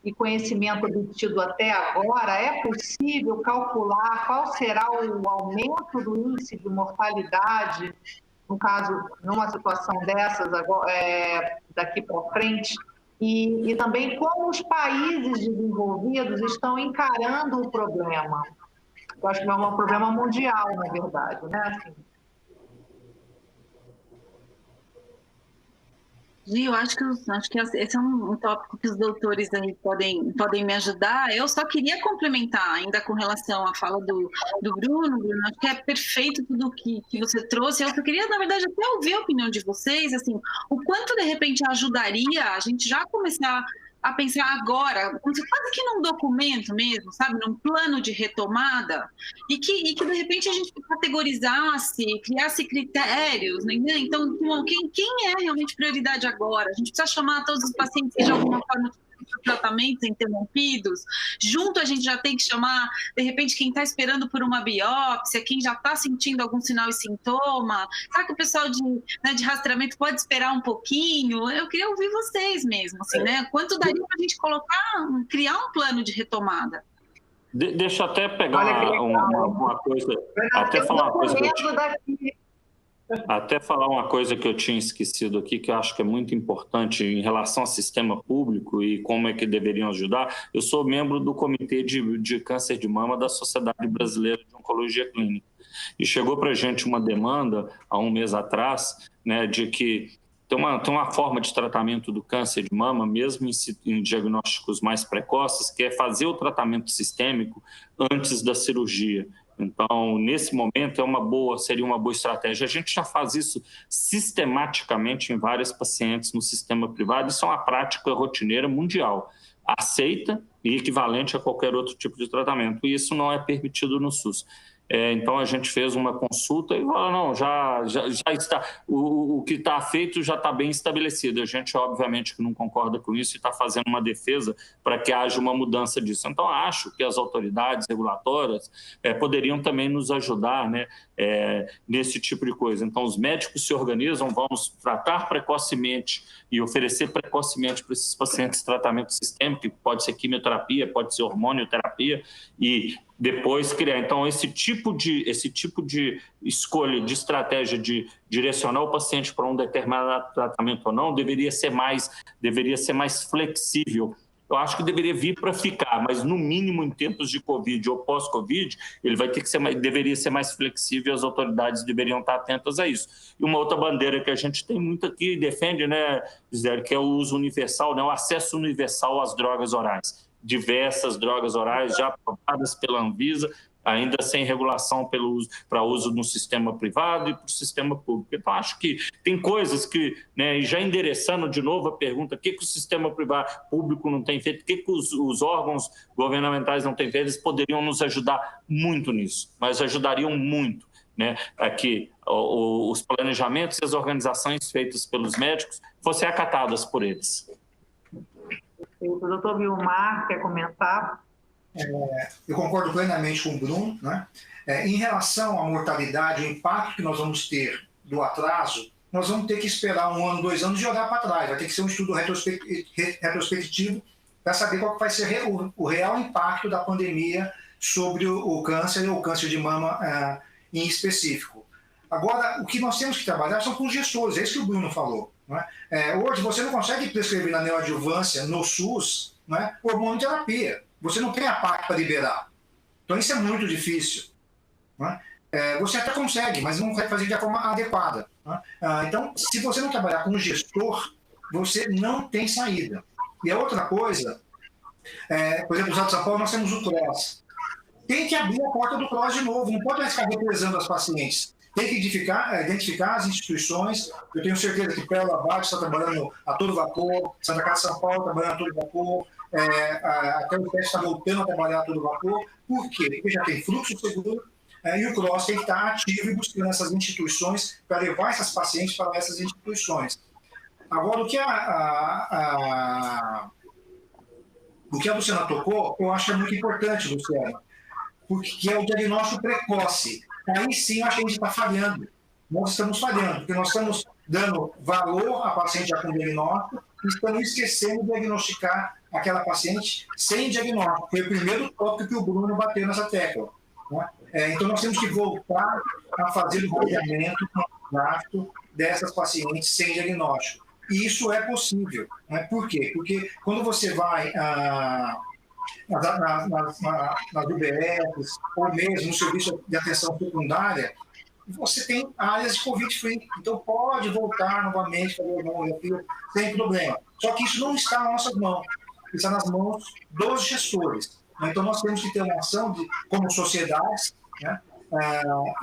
e conhecimento obtido até agora, é possível calcular qual será o aumento do índice de mortalidade, no caso, numa situação dessas, daqui para frente, e também como os países desenvolvidos estão encarando o problema. Eu acho que é um problema mundial, na verdade, né? Assim, Eu acho que esse é um tópico que os doutores aí podem me ajudar. Eu só queria complementar ainda com relação à fala do Bruno. Acho que é perfeito tudo que você trouxe. Eu só queria, na verdade, até ouvir a opinião de vocês, assim, o quanto de repente ajudaria a gente já começar a pensar agora, quase que num documento mesmo, sabe, num plano de retomada, e que de repente a gente categorizasse, criasse critérios, né? Então, quem é realmente prioridade agora? A gente precisa chamar todos os pacientes que de alguma forma tratamentos interrompidos, junto a gente já tem que chamar, de repente, quem está esperando por uma biópsia, quem já está sentindo algum sinal e sintoma, será que o pessoal de rastreamento pode esperar um pouquinho? Eu queria ouvir vocês mesmo, assim, né? Quanto daria para a gente criar um plano de retomada? Deixa eu até pegar uma coisa, até falar uma coisa que eu tinha esquecido aqui, que eu acho que é muito importante em relação ao sistema público e como é que deveriam ajudar. Eu sou membro do Comitê de Câncer de Mama da Sociedade Brasileira de Oncologia Clínica. E chegou para a gente uma demanda, há um mês atrás, né, de que tem uma forma de tratamento do câncer de mama, mesmo em diagnósticos mais precoces, que é fazer o tratamento sistêmico antes da cirurgia. Então, nesse momento, seria uma boa estratégia. A gente já faz isso sistematicamente em vários pacientes no sistema privado. Isso é uma prática rotineira mundial, aceita e equivalente a qualquer outro tipo de tratamento. E isso não é permitido no SUS. Então, a gente fez uma consulta e falou, não, já está, o que está feito já está bem estabelecido. A gente, obviamente, que não concorda com isso e está fazendo uma defesa para que haja uma mudança disso. Então, acho que as autoridades regulatórias poderiam também nos ajudar, né, nesse tipo de coisa. Então, os médicos se organizam, vamos tratar precocemente e oferecer precocemente para esses pacientes tratamento sistêmico, que pode ser quimioterapia, pode ser hormonioterapia, e depois criar. Então, esse tipo de escolha, de estratégia de direcionar o paciente para um determinado tratamento ou não, deveria ser mais flexível. Eu acho que deveria vir para ficar, mas no mínimo em tempos de Covid ou pós-Covid, ele deveria ser mais flexível e as autoridades deveriam estar atentas a isso. E uma outra bandeira que a gente tem muito aqui, defende, né, Gisele, que é o uso universal, né, o acesso universal às drogas orais. Diversas drogas orais já aprovadas pela Anvisa, ainda sem regulação para uso no sistema privado e para o sistema público. Então, acho que tem coisas que, né, e já endereçando de novo a pergunta, o que o sistema privado público não tem feito, o que os órgãos governamentais não têm feito, eles poderiam nos ajudar muito nisso, mas ajudariam muito, né, a que os planejamentos e as organizações feitas pelos médicos fossem acatadas por eles. O doutor Vilmar quer comentar? Eu concordo plenamente com o Bruno, né? Em relação à mortalidade, o impacto que nós vamos ter do atraso, nós vamos ter que esperar 1 ano, 2 anos e olhar para trás. Vai ter que ser um estudo retrospectivo para saber qual vai ser o real impacto da pandemia sobre o câncer e o câncer de mama em específico. Agora, o que nós temos que trabalhar são com os gestores, é isso que o Bruno falou. Né? Hoje, você não consegue prescrever na neoadjuvância, no SUS, né, hormonioterapia. Você não tem a PAC para liberar. Então, isso é muito difícil. Né? Você até consegue, mas não vai fazer de forma adequada. Né? Então, se você não trabalhar com o gestor, você não tem saída. E a outra coisa, por exemplo, no Estado de São Paulo, nós temos o CROSS. Tem que abrir a porta do CROSS de novo, não pode mais ficar represando as pacientes. Tem que identificar as instituições. Eu tenho certeza que Pérola Abade está trabalhando a todo vapor, Santa Casa de São Paulo trabalhando a todo vapor, até o teste está voltando a trabalhar a todo vapor. Por quê? Porque já tem fluxo seguro e o CROSS tem que estar ativo e buscando essas instituições para levar essas pacientes para essas instituições. Agora, o que a Luciana tocou, eu acho que é muito importante, Luciana, porque é o diagnóstico precoce. Aí sim, acho que a gente está falhando. Nós estamos falhando, porque nós estamos dando valor à paciente já com diagnóstico e estamos esquecendo de diagnosticar aquela paciente sem diagnóstico. Foi o primeiro tópico que o Bruno bateu nessa tecla. Né? Então, nós temos que voltar a fazer o acompanhamento dessas pacientes sem diagnóstico. E isso é possível. Né? Por quê? Porque quando você vai nas UBS ou mesmo no serviço de atenção secundária, você tem áreas de Covid-free. Então, pode voltar novamente para o hormonografia sem problema. Só que isso não está nas nossas mãos. Está nas mãos dos gestores. Então, nós temos que ter uma ação como sociedades, né,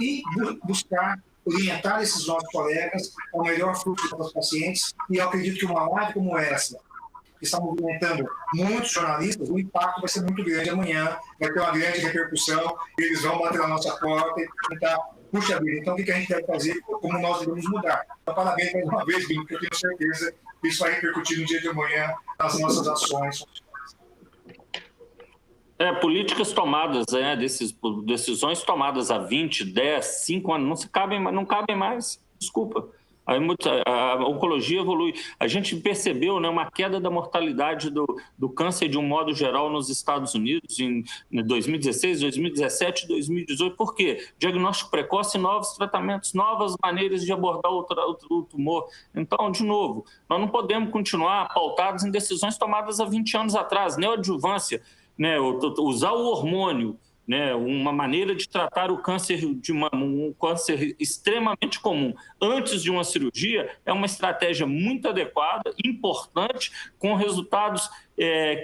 e buscar orientar esses nossos colegas ao melhor fluxo dos pacientes. E eu acredito que uma live como essa, que está movimentando muitos jornalistas, o impacto vai ser muito grande amanhã, vai ter uma grande repercussão, eles vão bater na nossa porta e tentar, puxa vida, então o que a gente deve fazer, como nós devemos mudar. Então, parabéns mais uma vez, Bruno, porque eu tenho certeza que isso vai repercutir no dia de amanhã nas nossas ações. Políticas tomadas, decisões tomadas há 20, 10, 5 anos, não cabem mais, desculpa. A oncologia evolui. A gente percebeu, né, uma queda da mortalidade do câncer de um modo geral nos Estados Unidos em 2016, 2017 e 2018. Por quê? Diagnóstico precoce, novos tratamentos, novas maneiras de abordar o tumor. Então, de novo, nós não podemos continuar pautados em decisões tomadas há 20 anos atrás. Neoadjuvância, né, usar o hormônio, né, uma maneira de tratar o câncer de mama, um câncer extremamente comum, antes de uma cirurgia, é uma estratégia muito adequada, importante, com resultados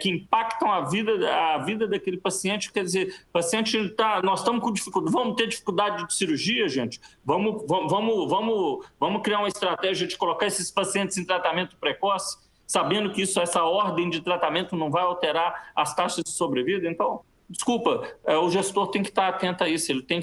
que impactam a vida daquele paciente. Quer dizer, o paciente nós estamos com dificuldade, vamos ter dificuldade de cirurgia, gente? Vamos criar uma estratégia de colocar esses pacientes em tratamento precoce, sabendo que essa ordem de tratamento não vai alterar as taxas de sobrevida? Então, desculpa, o gestor tem que estar atento a isso, ele tem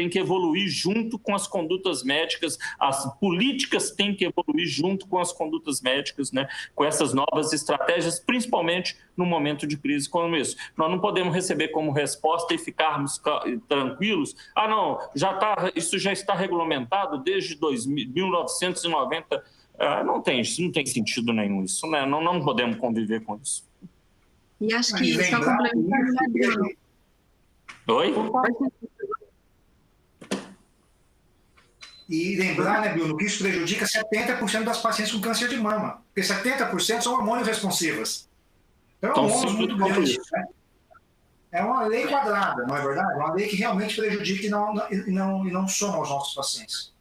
que evoluir junto com as condutas médicas, as políticas têm que evoluir junto com as condutas médicas, né, com essas novas estratégias, principalmente no momento de crise como esse. Nós não podemos receber como resposta e ficarmos tranquilos, não, isso já está regulamentado desde 1990, não tem sentido nenhum isso, né? Não podemos conviver com isso. E acho que só complementando, né, Bruno? Oi? E lembrar, né, Bruno, que isso prejudica 70% das pacientes com câncer de mama. Porque 70% são hormônios responsivas. Então é um ônus muito grande. Né? É uma lei quadrada, não é verdade? É uma lei que realmente prejudica e não soma aos nossos pacientes.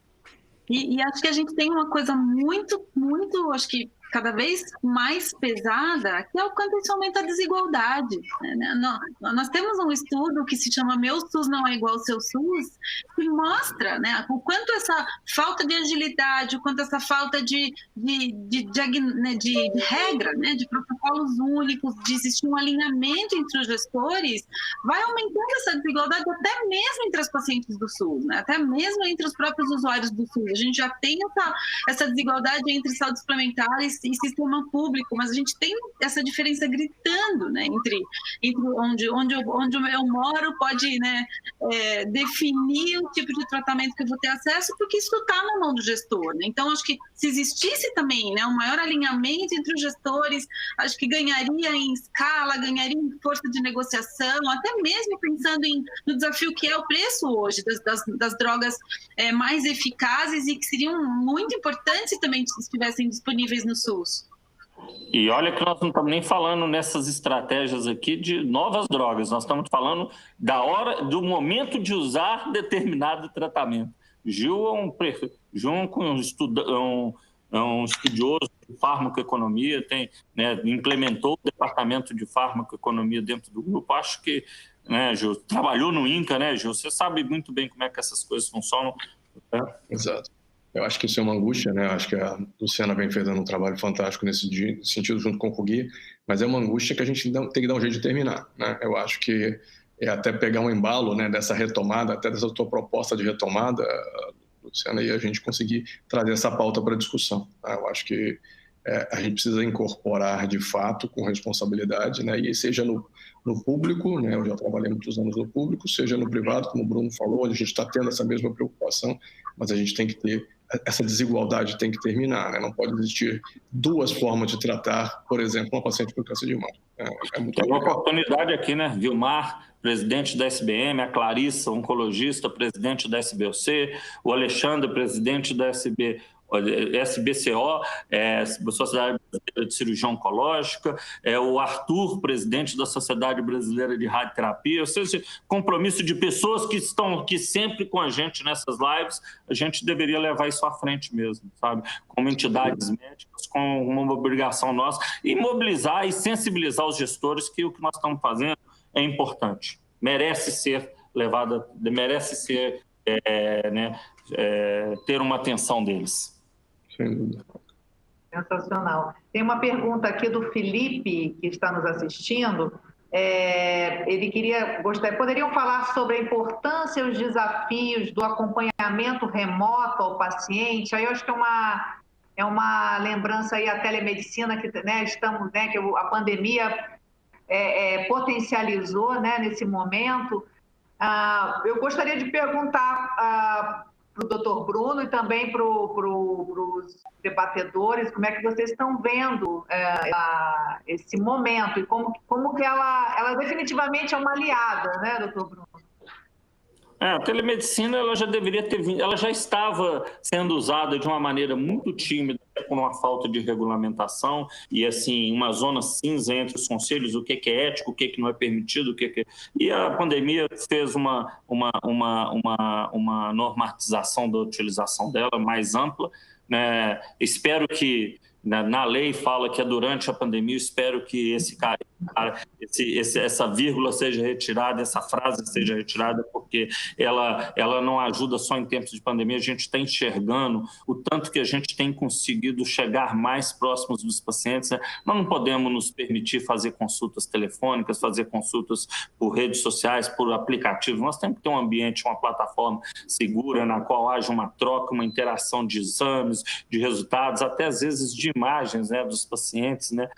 E acho que a gente tem uma coisa muito, muito, acho que cada vez mais pesada, que é o quanto isso aumenta a desigualdade. Né? Nós temos um estudo que se chama Meu SUS Não É Igual ao Seu SUS, que mostra, né, o quanto essa falta de agilidade, o quanto essa falta de regra, né, de protocolos únicos, de existir um alinhamento entre os gestores, vai aumentando essa desigualdade até mesmo entre as pacientes do SUS, né, até mesmo entre os próprios usuários do SUS. A gente já tem essa desigualdade entre saúde suplementar e sistema público, mas a gente tem essa diferença gritando, né, entre onde eu moro pode, né, definir o tipo de tratamento que eu vou ter acesso, porque isso está na mão do gestor. Né? Então, acho que se existisse também, né, um maior alinhamento entre os gestores, acho que ganharia em escala, ganharia em força de negociação, até mesmo pensando no desafio que é o preço hoje das drogas mais eficazes e que seriam muito importantes também se estivessem disponíveis no SUS. E olha que nós não estamos nem falando nessas estratégias aqui de novas drogas, nós estamos falando do momento de usar determinado tratamento. Gil é um estudioso de farmacoeconomia, implementou o departamento de farmacoeconomia dentro do grupo. Acho que, né, Gil, trabalhou no INCA, né, Gil? Você sabe muito bem como é que essas coisas funcionam. Né? Exato. Eu acho que isso é uma angústia, né? Acho que a Luciana vem fazendo um trabalho fantástico nesse sentido junto com o Rugui, mas é uma angústia que a gente tem que dar um jeito de terminar, né? Eu acho que é até pegar um embalo, né, dessa retomada, até dessa tua proposta de retomada, Luciana, e a gente conseguir trazer essa pauta para discussão. Tá? Eu acho que a gente precisa incorporar de fato, com responsabilidade, né? E seja no público, né? Eu já trabalhei muitos anos no público, seja no privado, como o Bruno falou, onde a gente está tendo essa mesma preocupação, mas a gente tem que ter, essa desigualdade tem que terminar, né? Não pode existir duas formas de tratar, por exemplo, uma paciente com câncer de mama. Tem uma oportunidade aqui, né? Vilmar, presidente da SBM, a Clarissa, oncologista, presidente da SBOC, o Alexandre, presidente da SBCO, Sociedade Brasileira de Cirurgia Oncológica, o Arthur, presidente da Sociedade Brasileira de Radioterapia, ou seja, compromisso de pessoas que estão aqui sempre com a gente nessas lives, a gente deveria levar isso à frente mesmo, sabe? Como entidades médicas, com uma obrigação nossa, e mobilizar e sensibilizar os gestores que o que nós estamos fazendo é importante, merece ser levada, merece ser, ter uma atenção deles. Sem dúvida. Sensacional. Tem uma pergunta aqui do Felipe, que está nos assistindo. Ele poderiam falar sobre a importância e os desafios do acompanhamento remoto ao paciente? Aí eu acho que é uma lembrança aí à telemedicina que, né, estamos, né, que a pandemia potencializou, né, nesse momento. Eu gostaria de perguntar para o doutor Bruno e também para os debatedores, como é que vocês estão vendo esse momento e como que ela definitivamente é uma aliada, né, doutor Bruno? A telemedicina ela já deveria ter vindo, ela já estava sendo usada de uma maneira muito tímida, por uma falta de regulamentação e assim uma zona cinza entre os conselhos, o que é ético, o que não é permitido, o que é... E a pandemia fez uma normatização da utilização dela mais ampla, né? Espero que na lei fala que é durante a pandemia, espero que essa vírgula seja retirada, essa frase seja retirada, porque ela não ajuda só em tempos de pandemia, a gente está enxergando o tanto que a gente tem conseguido chegar mais próximos dos pacientes, né? Nós não podemos nos permitir fazer consultas telefônicas, fazer consultas por redes sociais, por aplicativos, nós temos que ter um ambiente, uma plataforma segura, na qual haja uma troca, uma interação de exames, de resultados, até às vezes de imagens, né, dos pacientes, né,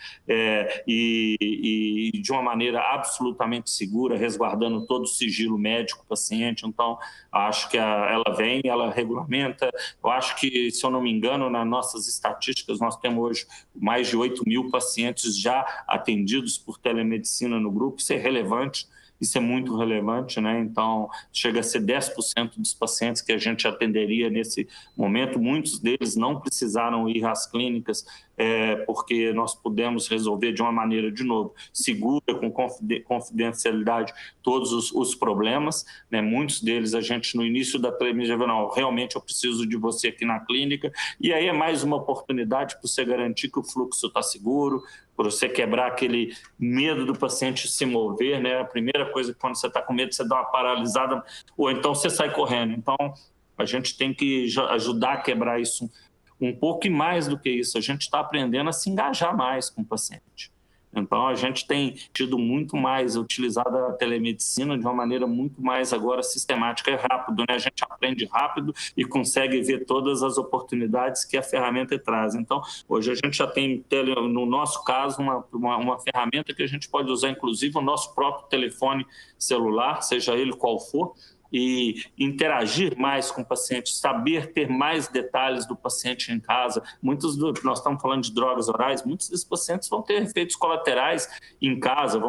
e de uma maneira absolutamente segura, resguardando todo o sigilo médico do paciente. Então, acho que ela vem, ela regulamenta. Eu acho que, se eu não me engano, nas nossas estatísticas, nós temos hoje mais de 8 mil pacientes já atendidos por telemedicina no grupo. Isso é relevante. isso é muito relevante, né? Então, chega a ser 10% dos pacientes que a gente atenderia nesse momento. Muitos deles não precisaram ir às clínicas, porque nós pudemos resolver de uma maneira, de novo, segura, com confidencialidade, todos os problemas, né? Muitos deles a gente, no início da telemedicina, não, realmente eu preciso de você aqui na clínica, e aí é mais uma oportunidade para você garantir que o fluxo está seguro, para você quebrar aquele medo do paciente se mover, né? A primeira coisa, quando você está com medo, você dá uma paralisada, ou então você sai correndo. Então, a gente tem que ajudar a quebrar isso um pouco, e mais do que isso, a gente está aprendendo a se engajar mais com o paciente. Então, a gente tem tido muito mais utilizado a telemedicina de uma maneira muito mais agora sistemática e rápido, né? A gente aprende rápido e consegue ver todas as oportunidades que a ferramenta traz. Então, hoje a gente já tem, no nosso caso, uma ferramenta que a gente pode usar, inclusive, o nosso próprio telefone celular, seja ele qual for, e interagir mais com o paciente, saber ter mais detalhes do paciente em casa. Nós estamos falando de drogas orais, muitos desses pacientes vão ter efeitos colaterais em casa,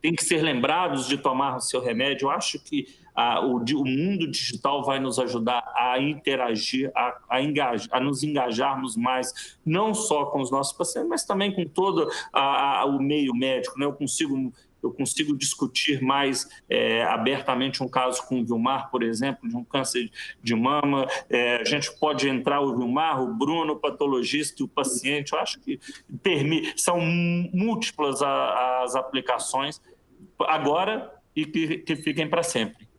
tem que ser lembrados de tomar o seu remédio. Eu acho que o mundo digital vai nos ajudar a interagir, a nos engajarmos mais, não só com os nossos pacientes, mas também com todo o meio médico, né? Eu consigo discutir mais abertamente um caso com o Vilmar, por exemplo, de um câncer de mama. A gente pode entrar o Vilmar, o Bruno, o patologista e o paciente. Eu acho que são múltiplas as aplicações agora e que fiquem para sempre.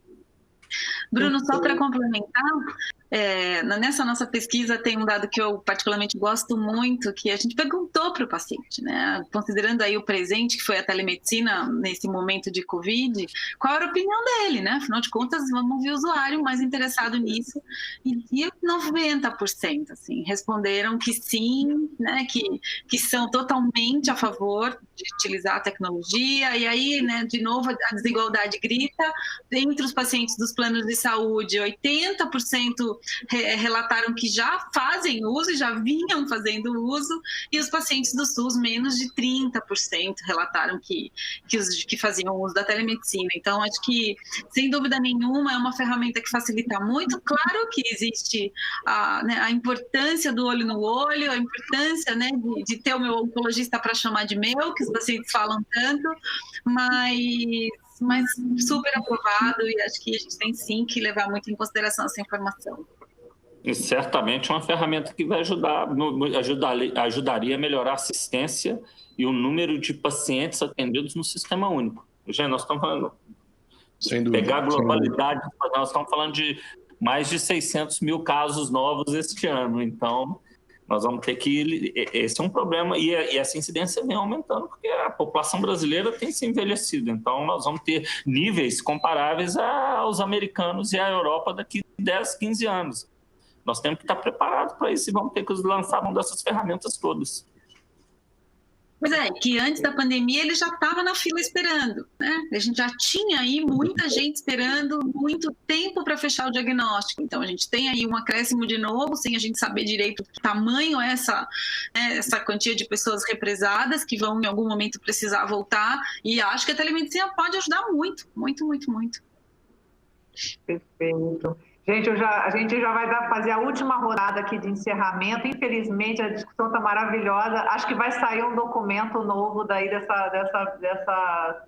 Bruno, só para complementar, nessa nossa pesquisa tem um dado que eu particularmente gosto muito, que a gente perguntou para o paciente, né? Considerando aí o presente, que foi a telemedicina nesse momento de Covid, qual era a opinião dele, né? Afinal de contas, vamos ouvir o usuário mais interessado nisso. E 90% assim, responderam que sim, né? Que são totalmente a favor de utilizar a tecnologia. E aí, né, de novo, a desigualdade grita. Entre os pacientes dos planos de saúde, 80% relataram que já fazem uso e já vinham fazendo uso, e os pacientes do SUS, menos de 30% relataram que faziam uso da telemedicina. Então, acho que, sem dúvida nenhuma, é uma ferramenta que facilita muito. Claro que existe a importância do olho no olho, a importância, né, de ter o meu oncologista para chamar de meu, que os pacientes falam tanto, mas super aprovado, e acho que a gente tem sim que levar muito em consideração essa informação. E certamente uma ferramenta que vai ajudaria a melhorar a assistência e o número de pacientes atendidos no sistema único. Já nós estamos falando, sem dúvida, pegar a globalidade, nós estamos falando de mais de 600 mil casos novos este ano, então nós vamos ter que... Esse é um problema, e essa incidência vem aumentando, porque a população brasileira tem se envelhecido, então nós vamos ter níveis comparáveis aos americanos e à Europa daqui 10, 15 anos. Nós temos que estar preparados para isso e vamos ter que lançar uma dessas ferramentas todas. Pois é, que antes da pandemia ele já estava na fila esperando, né? A gente já tinha aí muita gente esperando muito tempo para fechar o diagnóstico. Então a gente tem aí um acréscimo de novo, sem a gente saber direito que tamanho é essa quantia de pessoas represadas que vão em algum momento precisar voltar. E acho que a telemedicina pode ajudar muito, muito, muito, muito. Perfeito. Gente, a gente já vai fazer a última rodada aqui de encerramento. Infelizmente, a discussão está maravilhosa. Acho que vai sair um documento novo daí dessa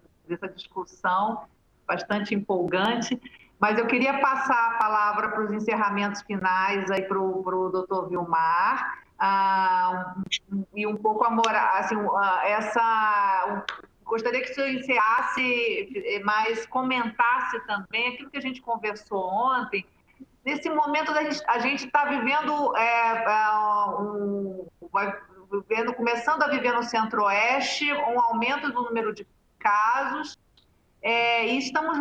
discussão, bastante empolgante. Mas eu queria passar a palavra para os encerramentos finais aí para o doutor Vilmar. E um pouco gostaria que o senhor encerrasse, mas comentasse também aquilo que a gente conversou ontem. Nesse momento, a gente está vivendo, começando a viver no Centro-Oeste, um aumento do número de casos, e estamos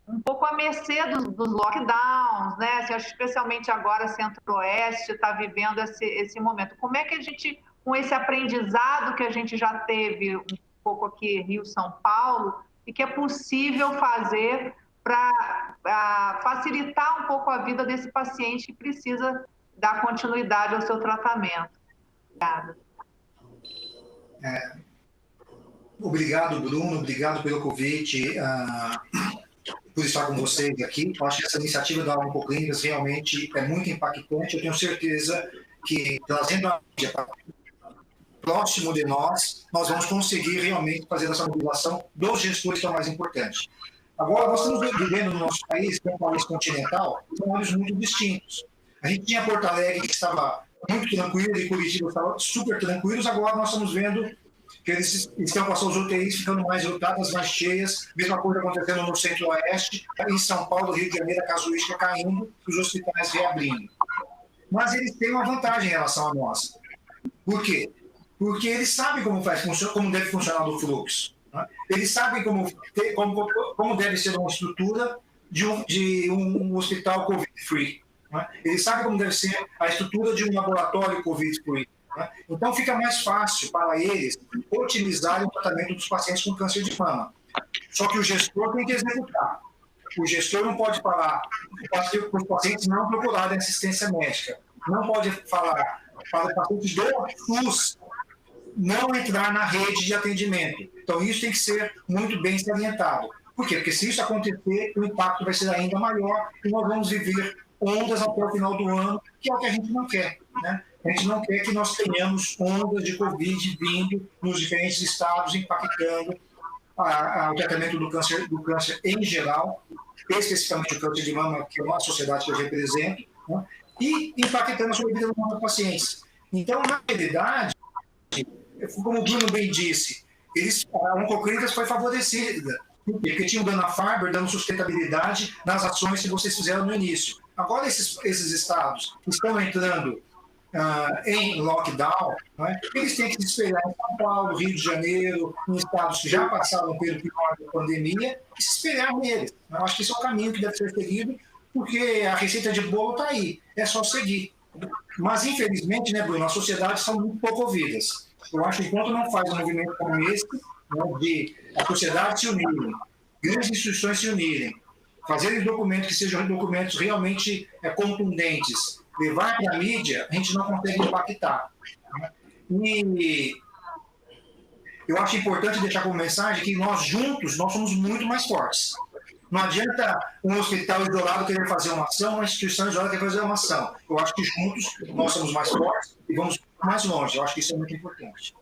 um pouco à mercê dos lockdowns, né? Assim, especialmente agora, Centro-Oeste está vivendo esse momento. Como é que a gente, com esse aprendizado que a gente já teve um pouco aqui Rio, São Paulo, e que é possível fazer para facilitar um pouco a vida desse paciente que precisa dar continuidade ao seu tratamento? Obrigada. Obrigado, Bruno, obrigado pelo convite, por estar com vocês aqui. Eu acho que essa iniciativa da Oncoclínicas realmente é muito impactante. Eu tenho certeza que, trazendo a mídia para próximo de nós vamos conseguir realmente fazer essa mobilização dos gestores, que é o mais importante. Agora, nós estamos vivendo no nosso país, que é um país continental, cenários muito distintos. A gente tinha Porto Alegre, que estava muito tranquilo, e Curitiba estava super tranquilos. Agora nós estamos vendo que eles estão com as suas UTIs ficando mais lotadas, mais cheias. Mesma coisa acontecendo no Centro-Oeste, em São Paulo, Rio de Janeiro, a casuística caindo, os hospitais reabrindo. Mas eles têm uma vantagem em relação a nós. Por quê? Porque eles sabem como deve funcionar o fluxo. Né? Eles sabem como deve ser uma estrutura de um hospital COVID-free. Né? Eles sabem como deve ser a estrutura de um laboratório COVID-free. Né? Então, fica mais fácil para eles otimizarem o tratamento dos pacientes com câncer de mama. Só que o gestor tem que executar. O gestor não pode falar para os pacientes não procurarem assistência médica. Não pode falar para os pacientes do SUS não entrar na rede de atendimento. Então, isso tem que ser muito bem salientado. Por quê? Porque se isso acontecer, o impacto vai ser ainda maior e nós vamos viver ondas até o final do ano, que é o que a gente não quer. Né? A gente não quer que nós tenhamos ondas de Covid vindo nos diferentes estados, impactando o tratamento do câncer em geral, especificamente o câncer de mama, que é uma sociedade que eu represento, né? E impactando a sobrevida dos nossos pacientes. Então, na realidade, como o Bruno bem disse, a Oncoclínicas foi favorecida, porque tinha o Dana-Farber dando sustentabilidade nas ações que vocês fizeram no início. Agora, esses estados que estão entrando em lockdown, né, eles têm que se espelhar em São Paulo, Rio de Janeiro, em estados que já passaram pelo pior da pandemia, e se espelhar neles. Eu acho que esse é o caminho que deve ser seguido, porque a receita de bolo está aí, é só seguir. Mas, infelizmente, né, Bruno, as sociedades são muito pouco ouvidas. Eu acho que enquanto não faz um movimento como esse, né, de a sociedade se unirem, grandes instituições se unirem, fazerem documentos que sejam documentos realmente contundentes, levar para a mídia, a gente não consegue impactar. E eu acho importante deixar como mensagem que nós juntos, nós somos muito mais fortes. Não adianta um hospital isolado querer fazer uma ação, uma instituição isolada querer fazer uma ação. Eu acho que juntos nós somos mais fortes e vamos mais longe. Eu acho que isso é muito importante.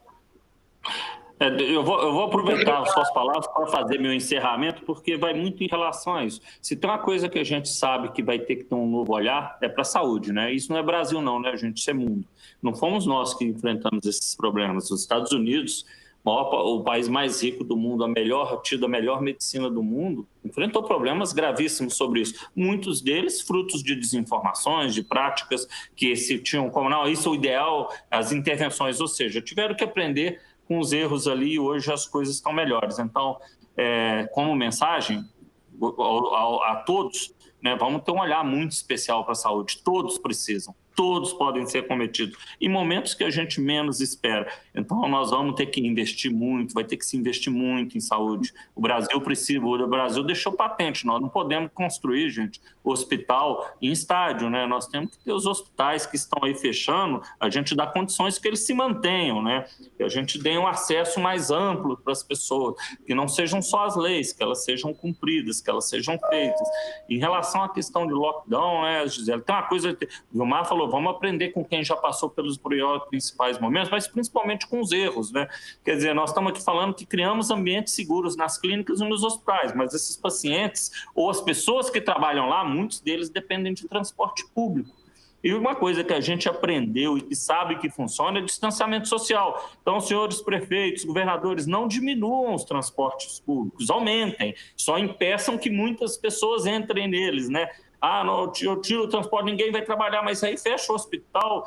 Eu vou aproveitar as suas palavras para fazer meu encerramento, porque vai muito em relação a isso. Se tem uma coisa que a gente sabe que vai ter que ter um novo olhar, é para a saúde, né? Isso não é Brasil não, né, gente? Isso é mundo. Não fomos nós que enfrentamos esses problemas. Os Estados Unidos, o país mais rico do mundo, tido a melhor medicina do mundo, enfrentou problemas gravíssimos sobre isso. Muitos deles frutos de desinformações, de práticas que se tinham como, não, isso é o ideal, as intervenções, ou seja, tiveram que aprender com os erros ali e hoje as coisas estão melhores. Então, como mensagem a todos, né, vamos ter um olhar muito especial para a saúde. Todos precisam. Todos podem ser cometidos em momentos que a gente menos espera. Então, nós vamos ter que investir muito, vai ter que se investir muito em saúde. O Brasil deixou patente, nós não podemos construir, gente, hospital em estádio, né? Nós temos que ter os hospitais que estão aí fechando, a gente dá condições que eles se mantenham, né? Que a gente dê um acesso mais amplo para as pessoas, que não sejam só as leis, que elas sejam cumpridas, que elas sejam feitas. Em relação à questão de lockdown, né, Gisele, tem uma coisa que o Vilmar falou, vamos aprender com quem já passou pelos principais momentos, mas principalmente com os erros, né? Quer dizer, nós estamos aqui falando que criamos ambientes seguros nas clínicas e nos hospitais, mas esses pacientes ou as pessoas que trabalham lá, muitos deles dependem de transporte público. E uma coisa que a gente aprendeu e que sabe que funciona é distanciamento social. Então, senhores prefeitos, governadores, não diminuam os transportes públicos, aumentem, só impeçam que muitas pessoas entrem neles, né? Não, eu tiro o transporte, ninguém vai trabalhar, mas aí fecha o hospital.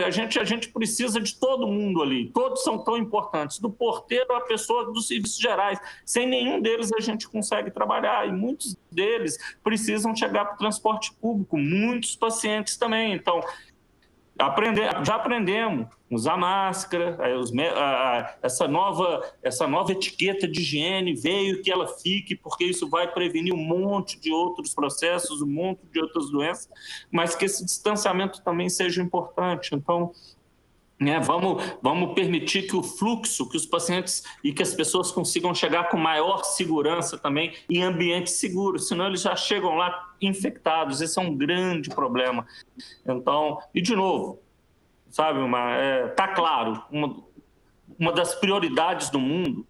A gente precisa de todo mundo ali, todos são tão importantes, do porteiro à pessoa dos serviços gerais. Sem nenhum deles a gente consegue trabalhar e muitos deles precisam chegar para o transporte público, muitos pacientes também. Então, já aprendemos, usar máscara, essa nova etiqueta de higiene veio que ela fique, porque isso vai prevenir um monte de outros processos, um monte de outras doenças, mas que esse distanciamento também seja importante. Então, Vamos permitir que o fluxo, que os pacientes e que as pessoas consigam chegar com maior segurança também em ambientes seguros, senão eles já chegam lá infectados. Esse é um grande problema. Então, e de novo, sabe, tá claro, uma das prioridades do mundo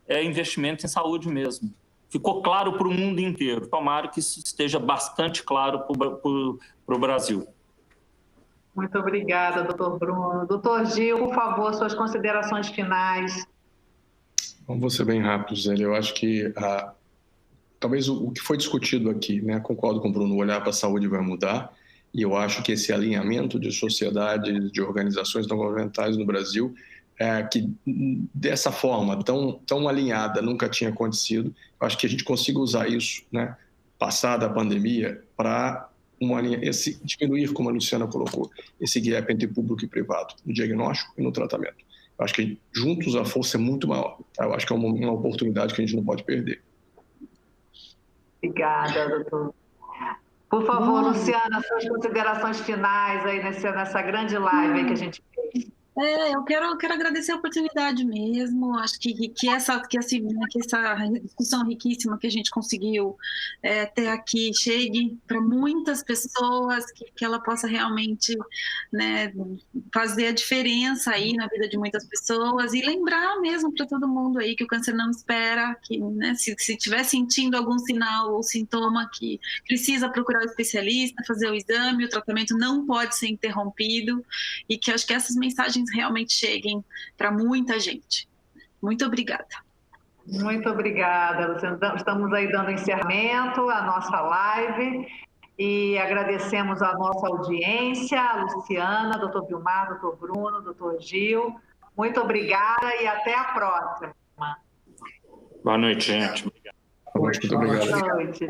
é investimento em saúde mesmo. Ficou claro para o mundo inteiro. Tomara que isso esteja bastante claro para o Brasil. Muito obrigada, doutor Bruno. Doutor Gil, por favor, suas considerações finais. Vou ser bem rápido, Zé. Eu acho que talvez o que foi discutido aqui, né, concordo com o Bruno, o olhar para a saúde vai mudar, e eu acho que esse alinhamento de sociedades, de organizações não governamentais no Brasil, que dessa forma tão alinhada nunca tinha acontecido, eu acho que a gente consiga usar isso, né, passada a pandemia, para diminuir, como a Luciana colocou, esse gap entre público e privado, no diagnóstico e no tratamento. Eu acho que juntos a força é muito maior. Tá? Eu acho que é uma oportunidade que a gente não pode perder. Obrigada, doutor. Por favor, Luciana, suas considerações finais aí nessa grande live aí que a gente fez. Eu quero agradecer a oportunidade mesmo. Acho que essa discussão riquíssima que a gente conseguiu ter aqui chegue para muitas pessoas, que ela possa realmente, né, fazer a diferença aí na vida de muitas pessoas e lembrar mesmo para todo mundo aí que o câncer não espera, que, né, se estiver sentindo algum sinal ou sintoma, que precisa procurar o especialista, fazer o exame, o tratamento não pode ser interrompido, e que acho que essas mensagens realmente cheguem para muita gente. Muito obrigada. Muito obrigada, Luciana. Estamos aí dando encerramento à nossa live e agradecemos a nossa audiência, a Luciana, doutor Vilmar, doutor Bruno, doutor Gil. Muito obrigada e até a próxima. Boa noite, gente. Boa noite, muito obrigado. Boa noite.